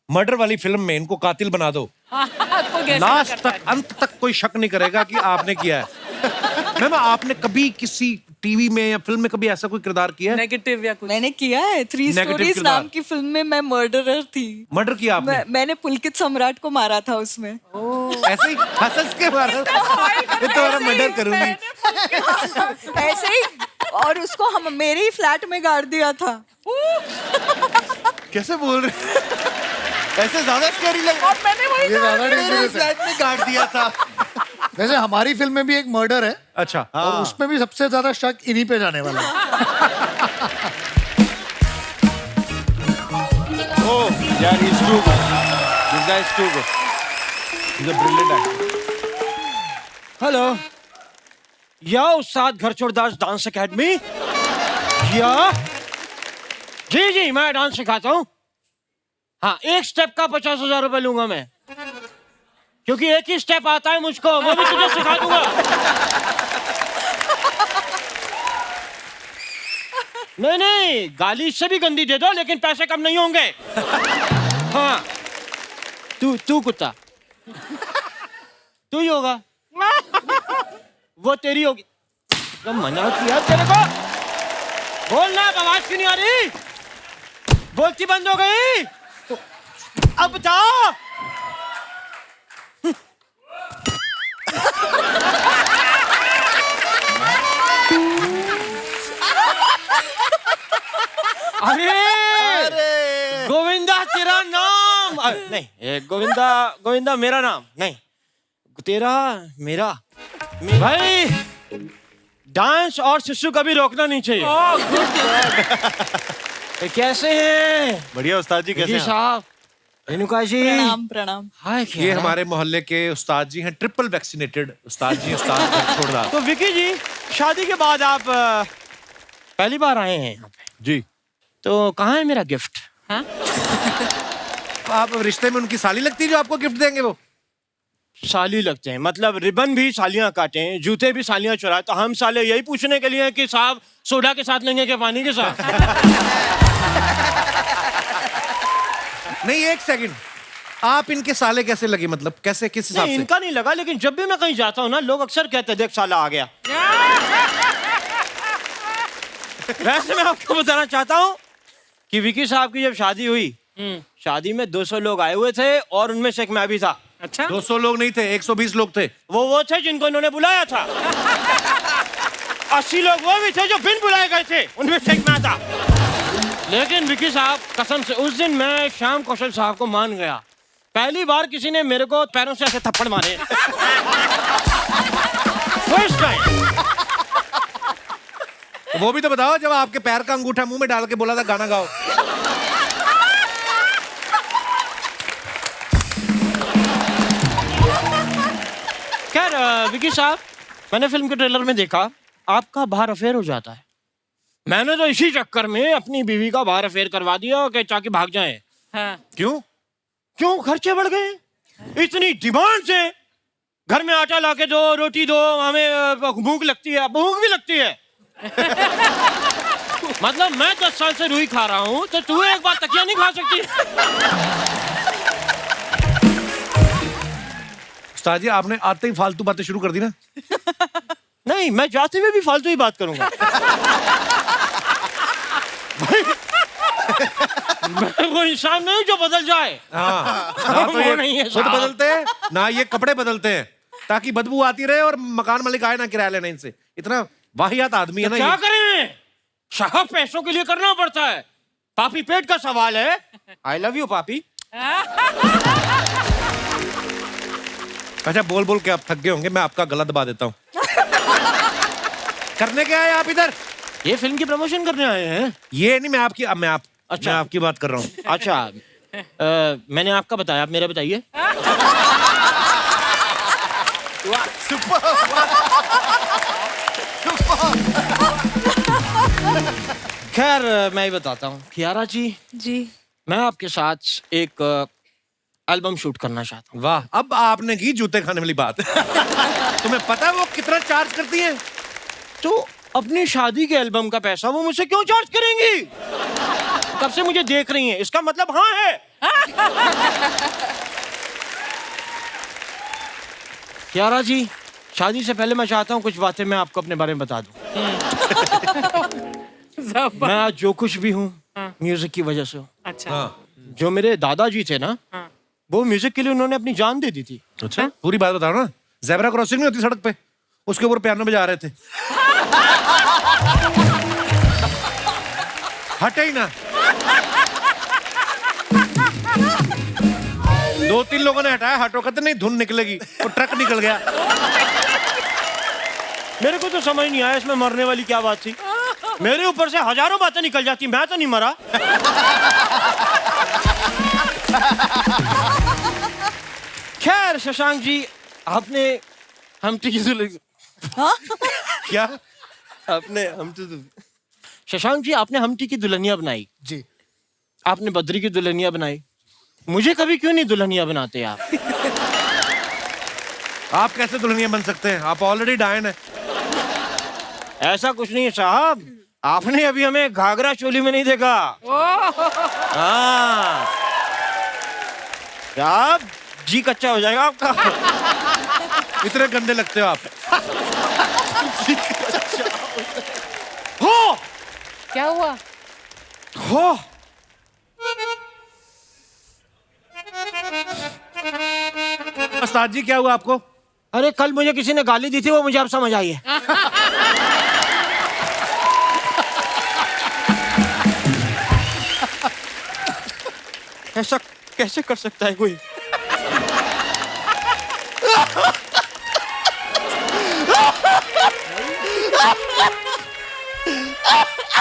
मर्डर वाली फिल्म में इनको कातिल बना दो, लास्ट तक अंत तक कोई शक नहीं करेगा कि आपने किया है। मैम आपने कभी किसी टीवी में या फिल्म में कभी ऐसा कोई किरदार किया है? नेगेटिव या कुछ? मैंने किया है। 3 Negative स्टोरीज किरदार। नाम की फिल्म में मैं मर्डरर थी। मर्डर किया आपने? मैंने पुलकित सम्राट को मारा था उसमें। ऐसे ही हंस के मारा? ये तुम्हारा मर्डर करूंगी। ऐसे ही, और उसको हम मेरे ही फ्लैट में गाड़ दिया था। कैसे बोल रहे? ऐसे ज्यादा स्कैरी लग। ये ज्यादा dangerous है। फ्लैट में काट दिया था। वैसे हमारी फिल्म में भी एक मर्डर है, अच्छा और उसमें भी सबसे ज्यादा शक इन्हीं पे जाने वाला है। Oh, यार he's too good. This guy is too good. He's a brilliant actor. Hello, या उस्ताद घरचोड़दास डांस एकेडमी? या जी जी मैं डांस सिखाता हूँ। हाँ, एक स्टेप का 50,000 रुपए लूंगा मैं, क्योंकि एक ही स्टेप आता है मुझको, वो भी तुझे सिखा दूंगा। नहीं नहीं, गाली इससे भी गंदी दे दो, लेकिन पैसे कम नहीं होंगे। हाँ, तू कुत्ता, तू ही होगा, वो तेरी होगी। तो मना किया तेरे को, बोलना। आवाज क्यों नहीं आ रही? बोलती बंद हो गई। अब बता। अरे गोविंदा तेरा नाम नहीं, गोविंदा मेरा नाम नहीं, तेरा मेरा। भाई डांस और शिशु कभी रोकना नहीं चाहिए। कैसे हैं? बढ़िया उस्ताद जी, कैसे जी हैं? साहब, रेणुका जी। प्रणाम प्रणाम। हाय, ये हमारे मोहल्ले के उस्ताद जी हैं, ट्रिपल वैक्सीनेटेड उस्ताद जी, उस्ताद घरचोड़दास। तो विकी जी, शादी के बाद आप पहली बार आए हैं यहाँ पे, जी। तो कहाँ है मेरा गिफ्ट? हाँ? आप रिश्ते में उनकी साली लगती है जो आपको गिफ्ट देंगे? वो साली लगते हैं, मतलब रिबन भी सालियां काटे, जूते भी सालियां चुराए, तो हम साले यही पूछने के लिए कि साहब सोडा के साथ लेंगे कि पानी के साथ? नहीं, एक सेकंड, आप इनके साले कैसे लगे? मतलब कैसे, किस हिसाब नहीं, से? इनका नहीं लगा, लेकिन जब भी मैं कहीं जाता हूँ ना, लोग अक्सर कहते हैं देख साला आ गया। वैसे मैं आपको बताना चाहता हूँ कि विकी साहब की जब शादी हुई, शादी में 200 लोग आए हुए थे और उनमें से एक मैं भी था। अच्छा 200 लोग नहीं थे, 120 लोग थे। वो थे जिनको इन्होंने बुलाया था। 80 लोग वो भी थे जो बिन बुलाए गए थे, उनमें से एक मैं था। लेकिन विकी साहब कसम से उस दिन मैं श्याम कौशल साहब को मान गया। पहली बार किसी ने मेरे को पैरों से ऐसे थप्पड़ मारे। First time. वो भी तो बताओ जब आपके पैर का अंगूठा मुंह में डाल के बोला था गाना गाओ। खैर विकी साहब, मैंने फिल्म के ट्रेलर में देखा आपका बाहर अफेयर हो जाता है। मैंने तो इसी चक्कर में अपनी बीवी का बाहर अफेयर करवा दिया कि ताकि भाग जाए। हाँ। क्यों खर्चे बढ़ गए इतनी डिमांड से। घर में आटा लाके दो, रोटी दो, हमें भूख लगती है, भूख भी लगती है। मतलब मैं 10 साल से रुई खा रहा हूँ तो तू एक बार तकिया नहीं खा सकती। उस्ताद जी आपने आते ही फालतू बातें शुरू कर दी ना। नहीं, मैं जाते हुए भी फालतू ही बात करूंगा। मैं वो इंसान नहीं जो बदल जाए। हाँ, ना तो ये नहीं है खुद साहब। बदलते हैं ना ये कपड़े बदलते हैं ताकि बदबू आती रहे और मकान मालिक आए ना किराया लेने इनसे। इतना वाहियात आदमी है ना क्या ये। करें, साहब पैसों के लिए करना पड़ता है। पापी पेट का सवाल है। आई लव यू पापी। अच्छा बोल बोल के आप थक गए होंगे, मैं आपका गला दबा देता हूँ। करने क्या आए आप इधर? ये फिल्म की प्रमोशन करने आए हैं। ये नहीं, मैं आपकी अच्छा। मैं आपकी बात कर रहा हूँ। अच्छा मैंने आपका बताया, आप मेरा बताइए। खैर मैं ही बताता हूँ। कियारा जी, मैं आपके साथ एक एल्बम शूट करना चाहता हूँ। वाह, अब आपने की जूते खाने वाली बात। तुम्हें पता है वो कितना चार्ज करती हैं? तो अपनी शादी के एल्बम का पैसा वो मुझसे क्यों चार्ज करेंगी? कब से मुझे देख रही हैं, इसका मतलब हाँ है। कियारा जी, शादी से पहले मैं चाहता हूँ कुछ बातें मैं आपको अपने बारे में बता दूं। मैं आज जो कुछ भी हूँ म्यूजिक की वजह से हूँ। अच्छा। जो मेरे दादाजी थे ना, वो म्यूजिक के लिए उन्होंने अपनी जान दे दी थी। अच्छा पूरी बात बताओ ना। ज़ेब्रा क्रॉसिंग नहीं होती सड़क पे, उसके ऊपर पियानो बजा रहे थे। हटे ही ना। 2-3 लोगों ने हटाया, हटो कहते नहीं धुन निकलेगी, वो ट्रक निकल गया। मेरे को तो समझ नहीं आया इसमें मरने वाली क्या बात थी। मेरे ऊपर से हजारों बातें निकल जाती, मैं तो नहीं मरा। खैर शशांक जी, आपने हमटी की दुल्हन क्या? आपने हम तो शशांक जी, आपने हमटी की दुल्हनिया बनाई जी। आपने बद्री की दुल्हनिया बनाई, मुझे कभी क्यों नहीं दुल्हनिया बनाते आप? आप कैसे दुल्हनिया बन सकते हैं? आप ऑलरेडी डायन है। ऐसा कुछ नहीं है साहब, आपने अभी हमें घाघरा चोली में नहीं देखा। हाँ साहब, जी कच्चा हो जाएगा आपका। इतने गंदे लगते हो आप। हो क्या हुआ? हो उस्ताद जी क्या हुआ आपको? अरे कल मुझे किसी ने गाली दी थी, वो मुझे अब समझ आई है। ऐसा कैसे कर सकता है कोई?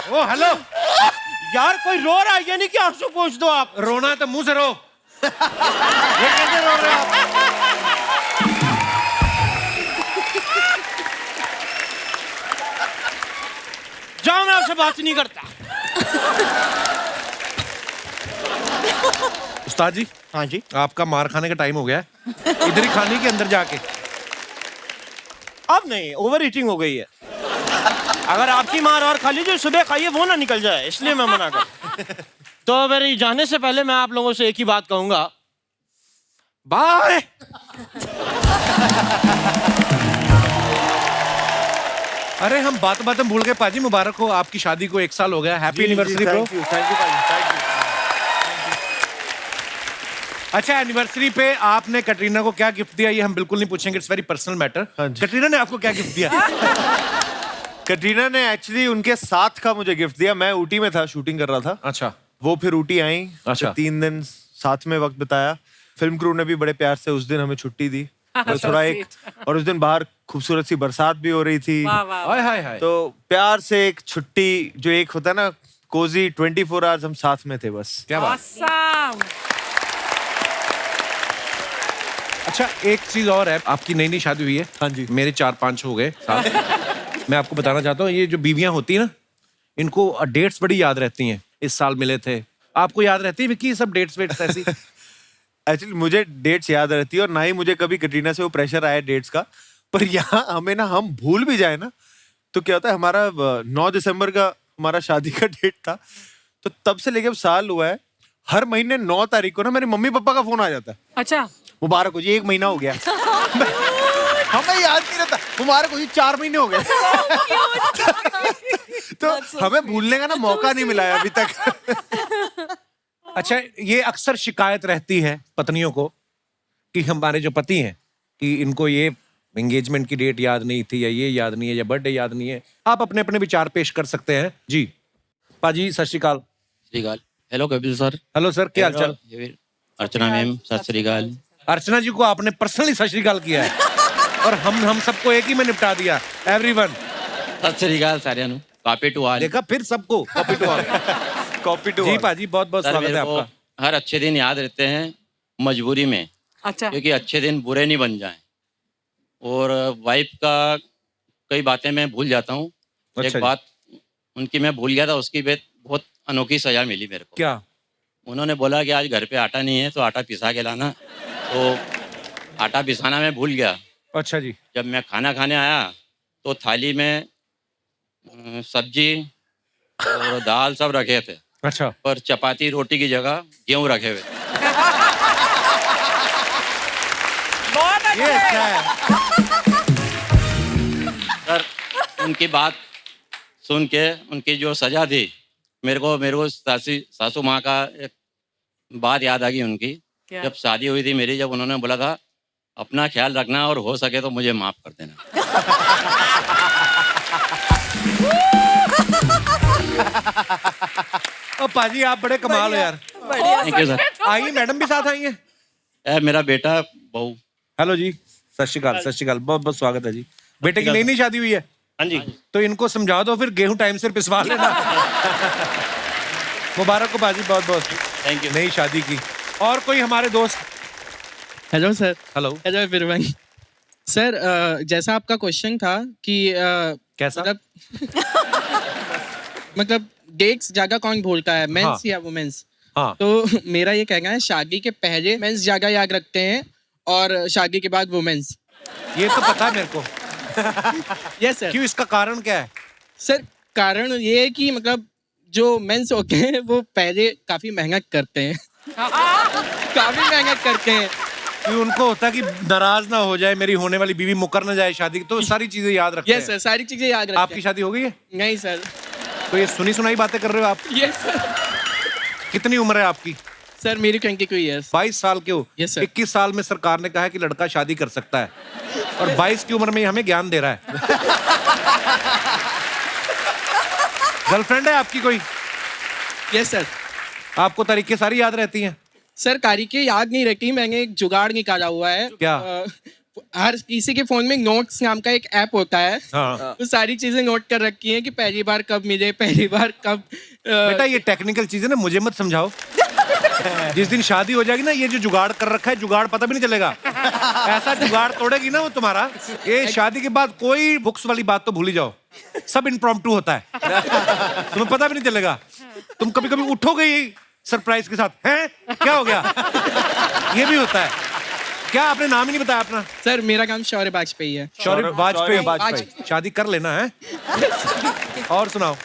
ओ हेलो यार कोई रो रहा है, ये नहीं कि आंसू पोंछ दो आप। रोना है तो मुंह से रो। ये कैसे रो रहे हो आप? जाओ, मैं आपसे बात नहीं करता। उस्ताद जी, हाँ जी, आपका मार खाने का टाइम हो गया है। इधर ही खाने के अंदर जाके। अब नहीं, ओवर ईटिंग हो गई है। अगर आपकी मार और खा लीजिए, सुबह खाइए वो ना निकल जाए, इसलिए मैं मना कर। तो मेरे जाने से पहले मैं आप लोगों से एक ही बात कहूंगा, बाय। 1 अरे हम बात में भूल गए पाजी, मुबारक हो, आपकी शादी को 1 साल हो गया। Happy anniversary bro. Thank you thank you. अच्छा, एनिवर्सरी पे आपने कटरीना को क्या गिफ्ट दिया ये हम बिल्कुल नहीं पूछेंगे, it's very personal matter. Katrina ने आपको क्या गिफ्ट दिया? कटरीना ने एक्चुअली उनके साथ का मुझे गिफ्ट दिया। मैं ऊटी में था, शूटिंग कर रहा था। अच्छा। वो फिर ऊटी आई। अच्छा। तो 3 दिन साथ में वक्त बिताया। फिल्म क्रू ने भी बड़े प्यार से उस दिन हमें छुट्टी दी। और थोड़ा और उस दिन बाहर खूबसूरत सी बरसात भी हो रही थी। हाय हाय हाय। तो प्यार से एक छुट्टी जो एक होता है ना, कोजी 24 आवर्स हम साथ में थे बस। क्या बात। Awesome. अच्छा, एक चीज और है, आपकी नई नई शादी हुई है। हाँ जी। मेरे 4-5 हो गए साल। मैं आपको बताना चाहता हूँ, ये जो बीवियां होती है ना, इनको डेट्स बड़ी याद रहती हैं। इस साल मिले थे, आपको याद रहती है विक्की ये सब डेट्स वेट्स ऐसी? एक्चुअली मुझे डेट्स याद रहती है और ना ही मुझे कभी कटरीना से वो प्रेशर आया डेट्स का। पर यहाँ हमें ना, हम भूल भी जाए ना तो क्या होता है, हमारा 9 दिसंबर का हमारा शादी का डेट था। तो तब से लेके अब साल हुआ है, हर महीने 9 तारीख को ना मेरे मम्मी पापा का फोन आ जाता है। अच्छा। मुबारक हो जी, 1 महीना हो गया। हमें याद नहीं रहता, मुबारक हो जी 4 महीने हो गए। तो हमें भूलने का ना मौका नहीं मिला है अभी तक। अच्छा, ये अक्सर शिकायत रहती है पत्नियों को कि हमारे जो पति हैं कि इनको ये एंगेजमेंट की डेट याद नहीं थी, या ये याद नहीं है, या बर्थडे याद नहीं है। आप अपने अपने विचार पेश कर सकते हैं जी। पाजी सत श्री अकाल। Hello Kapil sir. Hello sir, क्या हालचाल? अर्चना मैम सत श्री अकाल। अर्चना जी को आपने पर्सनली सत श्री अकाल किया है और हम सबको एक ही में निपटा दिया। एवरीवन सत श्री अकाल सारियां नु। Copy to all. देखा, फिर सबको copy to all. Copy to जी पाजी, बहुत बहुत सर, स्वागत है मेरे को आपका। हर अच्छे दिन याद रहते हैं मजबूरी में, अच्छा। क्योंकि अच्छे दिन बुरे नहीं बन जाएं। और वाइफ का कई बातें मैं भूल जाता हूँ। अच्छा एक जी। बात उनकी मैं भूल गया था, उसकी बहुत अनोखी सजा मिली मेरे को। क्या? उन्होंने बोला कि आज घर पे आटा नहीं है तो आटा पिसा के लाना। तो आटा पिसाना मैं भूल गया। अच्छा जी। जब मैं खाना खाने आया तो थाली में सब्जी और दाल सब रखे थे। अच्छा। पर चपाती रोटी की जगह गेहूं रखे हुए। बहुत ये अच्छा है। सर, उनकी बात सुन के उनकी जो सजा थी, मेरे को सासू माँ का एक बात याद आ गई उनकी। क्या? जब शादी हुई थी मेरी, जब उन्होंने बोला था अपना ख्याल रखना और हो सके तो मुझे माफ कर देना। ओ पाजी, आप बड़े कमाल हो यार। Thank you sir. आइए, मैडम भी साथ आई हैं। मेरा बेटा बहू। हेलो जी, सत श्री अकाल। सत श्री अकाल, बहुत बहुत स्वागत है जी। बेटे की नई नई शादी हुई है? हाँ जी। तो इनको समझा दो फिर, गेहूं टाइम से पिसवा लेना। मुबारक हो बाजी, बहुत बहुत थैंक यू। नई शादी की। और कोई हमारे दोस्त? Hello sir. Hello. Hello everyone. Sir, जैसा आपका क्वेश्चन था कि कैसा? मतलब डेट्स जगह कौन भूलता है, मेंस हाँ। या वुमेन्स? हाँ। तो मेरा ये कहना है, शादी के पहले मेंस जगह याद रखते हैं और शादी के बाद वुमेन्स। ये तो पता है मेरे को। Yes sir. क्यों, इसका कारण क्या है? सर, कारण ये है कि मतलब जो मेंस होते हैं वो पहले काफी मेहनत करते हैं। काफी मेहनत करते हैं। कि उनको होता है कि नाराज ना हो जाए, मेरी होने वाली बीवी मुकर ना जाए शादी की, तो सारी चीजें याद रखते हैं। यस सर, सारी चीजें याद रखते आपकी शादी हो गई है? नहीं सर। तो ये सुनी सुनाई बातें कर रहे हो आप? Yes sir. कितनी उम्र है आपकी? सर, मेरी 22 ईयर्स। 22 साल के हो? Yes sir. 21 साल में सरकार ने कहा है कि लड़का शादी कर सकता है, और 22 की उम्र में हमें ज्ञान दे रहा है। गर्लफ्रेंड है आपकी कोई? Yes sir. आपको तारीखें सारी याद रहती हैं? सर, तारीखें याद नहीं रहती। मैंने एक जुगाड़ निकाला हुआ है। क्या? हर किसी के फोन में नोट्स नाम का एक ऐप होता है। हाँ। तो सारी चीजें नोट कर रखी हैं कि पहली बार कब मिले, पहली बार कब। बेटा, ये टेक्निकल चीजें ना मुझे मत समझाओ। जिस दिन शादी हो जाएगी ना, ये जो जुगाड़ कर रखा है, जुगाड़ पता भी नहीं चलेगा। ऐसा जुगाड़ तोड़ेगी ना वो तुम्हारा, ये शादी के बाद कोई बुक्स वाली बात तो भूल ही जाओ, सब इम्प्रॉम्प्टू होता है। तुम्हें पता भी नहीं चलेगा। तुम कभी कभी उठोगे ही सरप्राइज के साथ, हैं क्या हो गया? ये भी होता है। क्या आपने नाम ही नहीं बताया अपना? सर, मेरा नाम शौर्य वाजपेयी है। शौर्य वाजपेयी। शादी कर लेना है। और सुनाओ।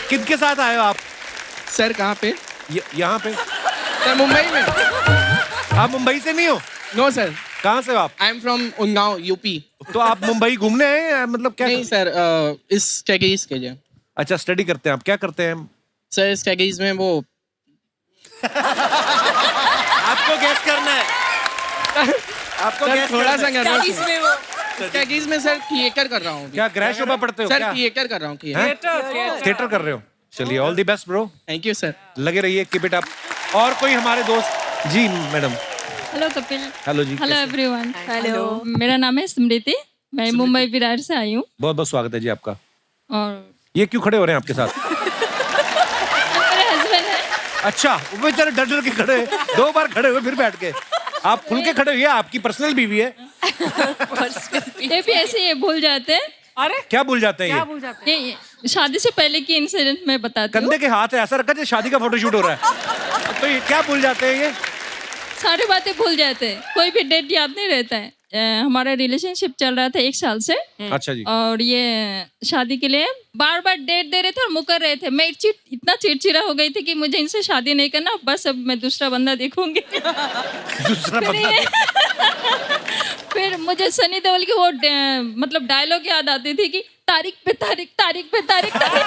किनके साथ आए हो आप? सर, कहाँ पे? यहाँ पे। सर, मुंबई में। आप मुंबई से नहीं हो? No sir. कहाँ से हो आप? I am from Unnao, UP. तो आप मुंबई घूमने आए हैं मतलब क्या? नहीं सर, इस स्टडीज के लिए। अच्छा, स्टडी करते हैं आप, क्या करते हैं? सर इस स्टडीज में वो आपको गैस करना है, आपको सर गैस थोड़ा सा करना है। नर्वस हूँ। स्टडीज में सर थिएटर कर रहा हूँ अभी। क्या ग्रह शोभा पढ़ते हो सर क्या? थिएटर कर रहा हूँ। थिएटर कर रहे हो? चलिए, all the best bro, thank you sir. लगे रहिए, कीप इट अप। और कोई हमारे दोस्त? जी मैडम। हेलो कपिल। हेलो जी। Hello everyone. हेलो। मेरा नाम है स्मृति, मैं मुंबई विरार से आई हूँ। बहुत बहुत स्वागत है जी आपका। और ये क्यों खड़े हो रहे हैं आपके साथ? मेरे हस्बैंड है। अच्छा, वो बेचारे डर डर के खड़े हैं। 2 बार खड़े हुए फिर बैठ के। आप खुल के खड़े हुए, आपकी पर्सनल बीवी है? ये भी ऐसे ही भूल जाते हैं। अरे क्या भूल जाते हैं क्या ये? भूल जाते हैं? ये शादी से पहले की इंसिडेंट मैं बताती हूँ। कंधे के हाथ है, ऐसा रखा जैसे शादी का फोटोशूट हो रहा है। तो ये क्या भूल जाते हैं ये? सारी बातें भूल जाते हैं, कोई भी डेट याद नहीं रहता है। हमारा रिलेशनशिप चल रहा था 1 साल से। अच्छा जी। और ये शादी के लिए बार बार डेट दे रहे थे और मुकर रहे थे। मैं इतना चिड़चिड़ा हो गई थी कि मुझे इनसे शादी नहीं करना, बस अब मैं दूसरा बंदा देखूंगी। दूसरा फिर बंदा ये- फिर मुझे सनी देओल की वो मतलब डायलॉग याद आती थी कि तारीख पे तारीख, तारीख पे तारीख, तारीख।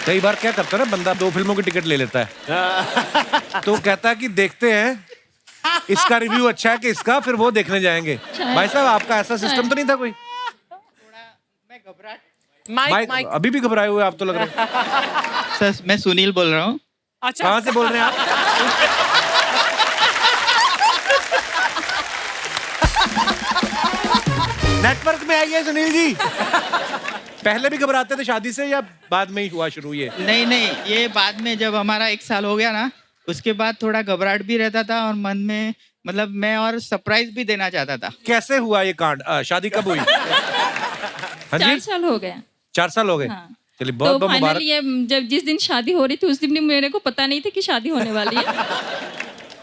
कई बार क्या करता है ना बंदा, 2 फिल्मों की टिकट ले लेता है। तो कहता है कि देखते हैं इसका रिव्यू अच्छा है कि इसका, फिर वो देखने जाएंगे। भाई साहब, आपका ऐसा सिस्टम तो नहीं था कोई? माइक माइक अभी भी घबराए हुए आप तो लग रहे हैं। सर मैं सुनील बोल रहा हूँ। अच्छा, कहाँ से बोल रहे हैं आप? नेटवर्क में आइए सुनील जी। पहले भी घबराते थे शादी से या बाद में ही हुआ शुरू ये? नहीं नहीं, ये बाद में जब हमारा 1 साल हो गया ना, उसके बाद थोड़ा घबराहट भी रहता था और मन में मतलब मैं और सरप्राइज भी देना चाहता था। कैसे हुआ ये कांड? शादी कब हुई? हाँ 4 जी, साल हो गया। 4 साल हो गए। हाँ। चलिए, तो बहुत बहुत फाइनली मुबारक। ये जब जिस दिन शादी हो रही थी उस दिन भी मेरे को पता नहीं था कि शादी होने वाली है।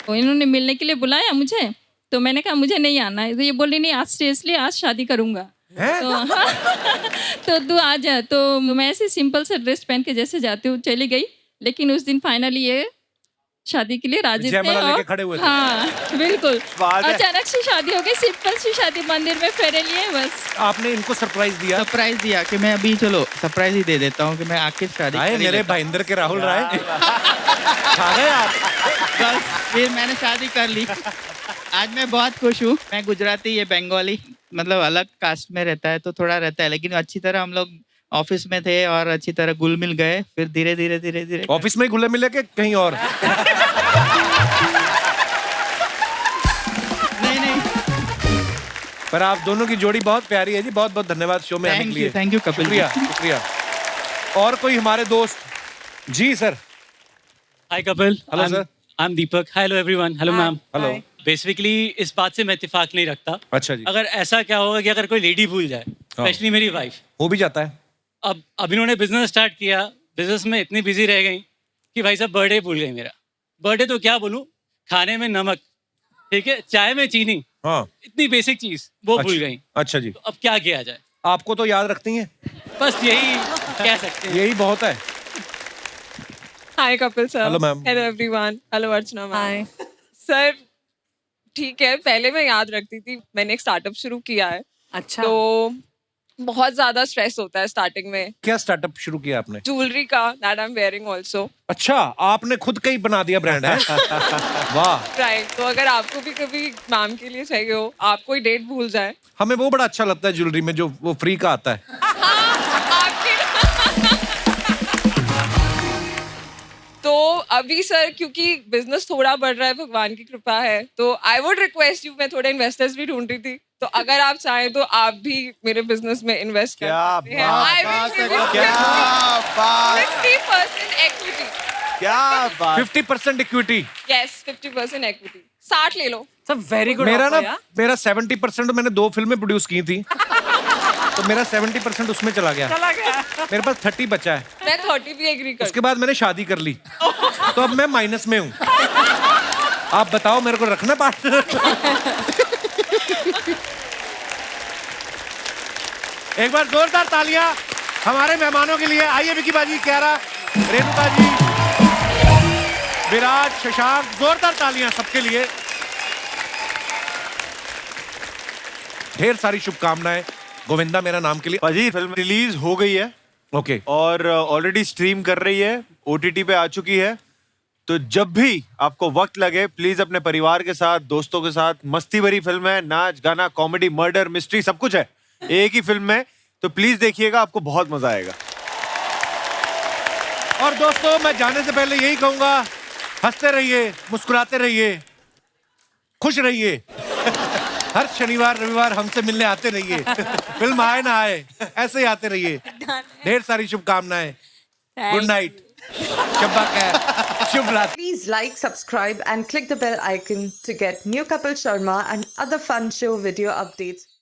तो इन्होंने मिलने के लिए बुलाया मुझे, तो मैंने कहा मुझे नहीं आना है। तो ये बोली नहीं, आज सीरियसली आज शादी करूंगा। तो हाँ, तो तू आ जा। तो मैं ऐसे सिंपल से ड्रेस पहन के जैसे जाती हूँ चली गई, लेकिन उस दिन फाइनली ये शादी के लिए राजी थे। जयमाला लेके और खड़े हुए थे। हाँ बिल्कुल, बात है। अचानक से शादी हो गई, सिंपल सी शादी, मंदिर में फेरे लिए बस। आपने इनको सरप्राइज दिया? सरप्राइज दिया कि मैं अभी चलो सरप्राइज ही दे देता हूँ कि मैं आखिर शादी आए कर ही मेरे लेता हूँ। भाईंदर के राहुल राय। खा गए आप? बस फिर मैंने शादी कर ली। आज मैं बहुत खुश हूँ। मैं गुजराती, ये बंगाली, मतलब अलग कास्ट में रहता है तो थोड़ा रहता है, लेकिन अच्छी तरह हम लोग ऑफिस में थे और अच्छी तरह घुल मिल गए। फिर धीरे धीरे ऑफिस में ही घुले मिले के कहीं और? नहीं पर आप दोनों की जोड़ी बहुत प्यारी है जी। बहुत बहुत धन्यवाद शो में आने के लिए। Thank you Kapil ji. शुक्रिया शुक्रिया। और कोई हमारे दोस्त? जी sir. Hi Kapil. Hello, sir. I am Deepak. Hello everyone. Hello ma'am. Hello. Basically इस बात से मैं इत्तेफाक नहीं रखता। अच्छा जी। अगर ऐसा क्या होगा कि अगर कोई लेडी भूल जाए, स्पेशली मेरी वाइफ। हो भी जाता है। अब इन्होंने बिजनेस स्टार्ट किया, बिजनेस में इतनी बिजी रह गई कि भाई साहब बर्थडे भूल गई मेरा। बर्थडे तो क्या बोलूं, खाने में नमक, ठीक है, चाय में चीनी, हाँ, इतनी बेसिक चीज वो भूल अच्छा, गई। अच्छा जी। तो अब क्या किया जाए? आपको तो याद रखती हैं, बस यही कह सकते हैं। यही बहुत है। Hi Kapil sir. Hello, ma'am. Hello everyone. Hello Archana ma'am. Sir ठीक है, पहले मैं याद रखती थी, मैंने एक स्टार्टअप शुरू किया है। अच्छा। तो बहुत ज्यादा स्ट्रेस होता है स्टार्टिंग में। क्या स्टार्टअप शुरू किया आपने? ज्वेलरी का, that I am wearing also. अच्छा, आपने खुद का ही बना दिया ब्रांड है? वाह। राइट, तो अगर आपको भी कभी मैम के लिए चाहिए हो, आप कोई डेट भूल जाए। हमें वो बड़ा अच्छा लगता है ज्वेलरी में, जो वो फ्री का आता है। तो अभी सर क्योंकि बिजनेस थोड़ा बढ़ रहा है, भगवान की कृपा है, तो आई वुड रिक्वेस्ट यू, मैं थोड़े इन्वेस्टर्स भी ढूंढ रही थी, तो अगर आप चाहें तो आप भी मेरे बिजनेस में इन्वेस्ट कर सकते हैं। I will give you 50% equity. क्या बात। 50% इक्विटी? Yes, 50% equity. 60 ले लो। सब वेरी गुड। मेरा 70% मैंने 2 फिल्में प्रोड्यूस की थी, तो मेरा 70% उसमें चला गया। मेरे पास 30 बचा है। मैं 30 भी एग्री कर। उसके बाद मैंने शादी कर ली, तो अब मैं माइनस में हूँ। आप बताओ मेरे को रखना पार्टनर? एक बार जोरदार तालियां हमारे मेहमानों के लिए। आइए विकी बाजी, क्यारा, रेणुका जी, विराज, शशांक, जोरदार तालियां सबके लिए। ढेर सारी शुभकामनाएं गोविंदा मेरा नाम के लिए। पाजी फिल्म रिलीज हो गई है ओके और ऑलरेडी स्ट्रीम कर रही है, OTT पे आ चुकी है। तो जब भी आपको वक्त लगे प्लीज अपने परिवार के साथ, दोस्तों के साथ, मस्ती भरी फिल्म है, नाच गाना कॉमेडी मर्डर मिस्ट्री सब कुछ है एक ही फिल्म में, तो प्लीज देखिएगा, आपको बहुत मजा आएगा। और दोस्तों मैं जाने से पहले यही कहूंगा, हंसते रहिए, मुस्कुराते रहिए, खुश रहिए। हर शनिवार रविवार हमसे मिलने आते रहिए। फिल्म आए ना आए ऐसे ही आते रहिए। ढेर सारी शुभकामनाएं। गुड नाइट, शब्बा खैर, शुभ रात्रि। Please like, subscribe and click the bell icon to get new Kapil Sharma and other fun show video updates.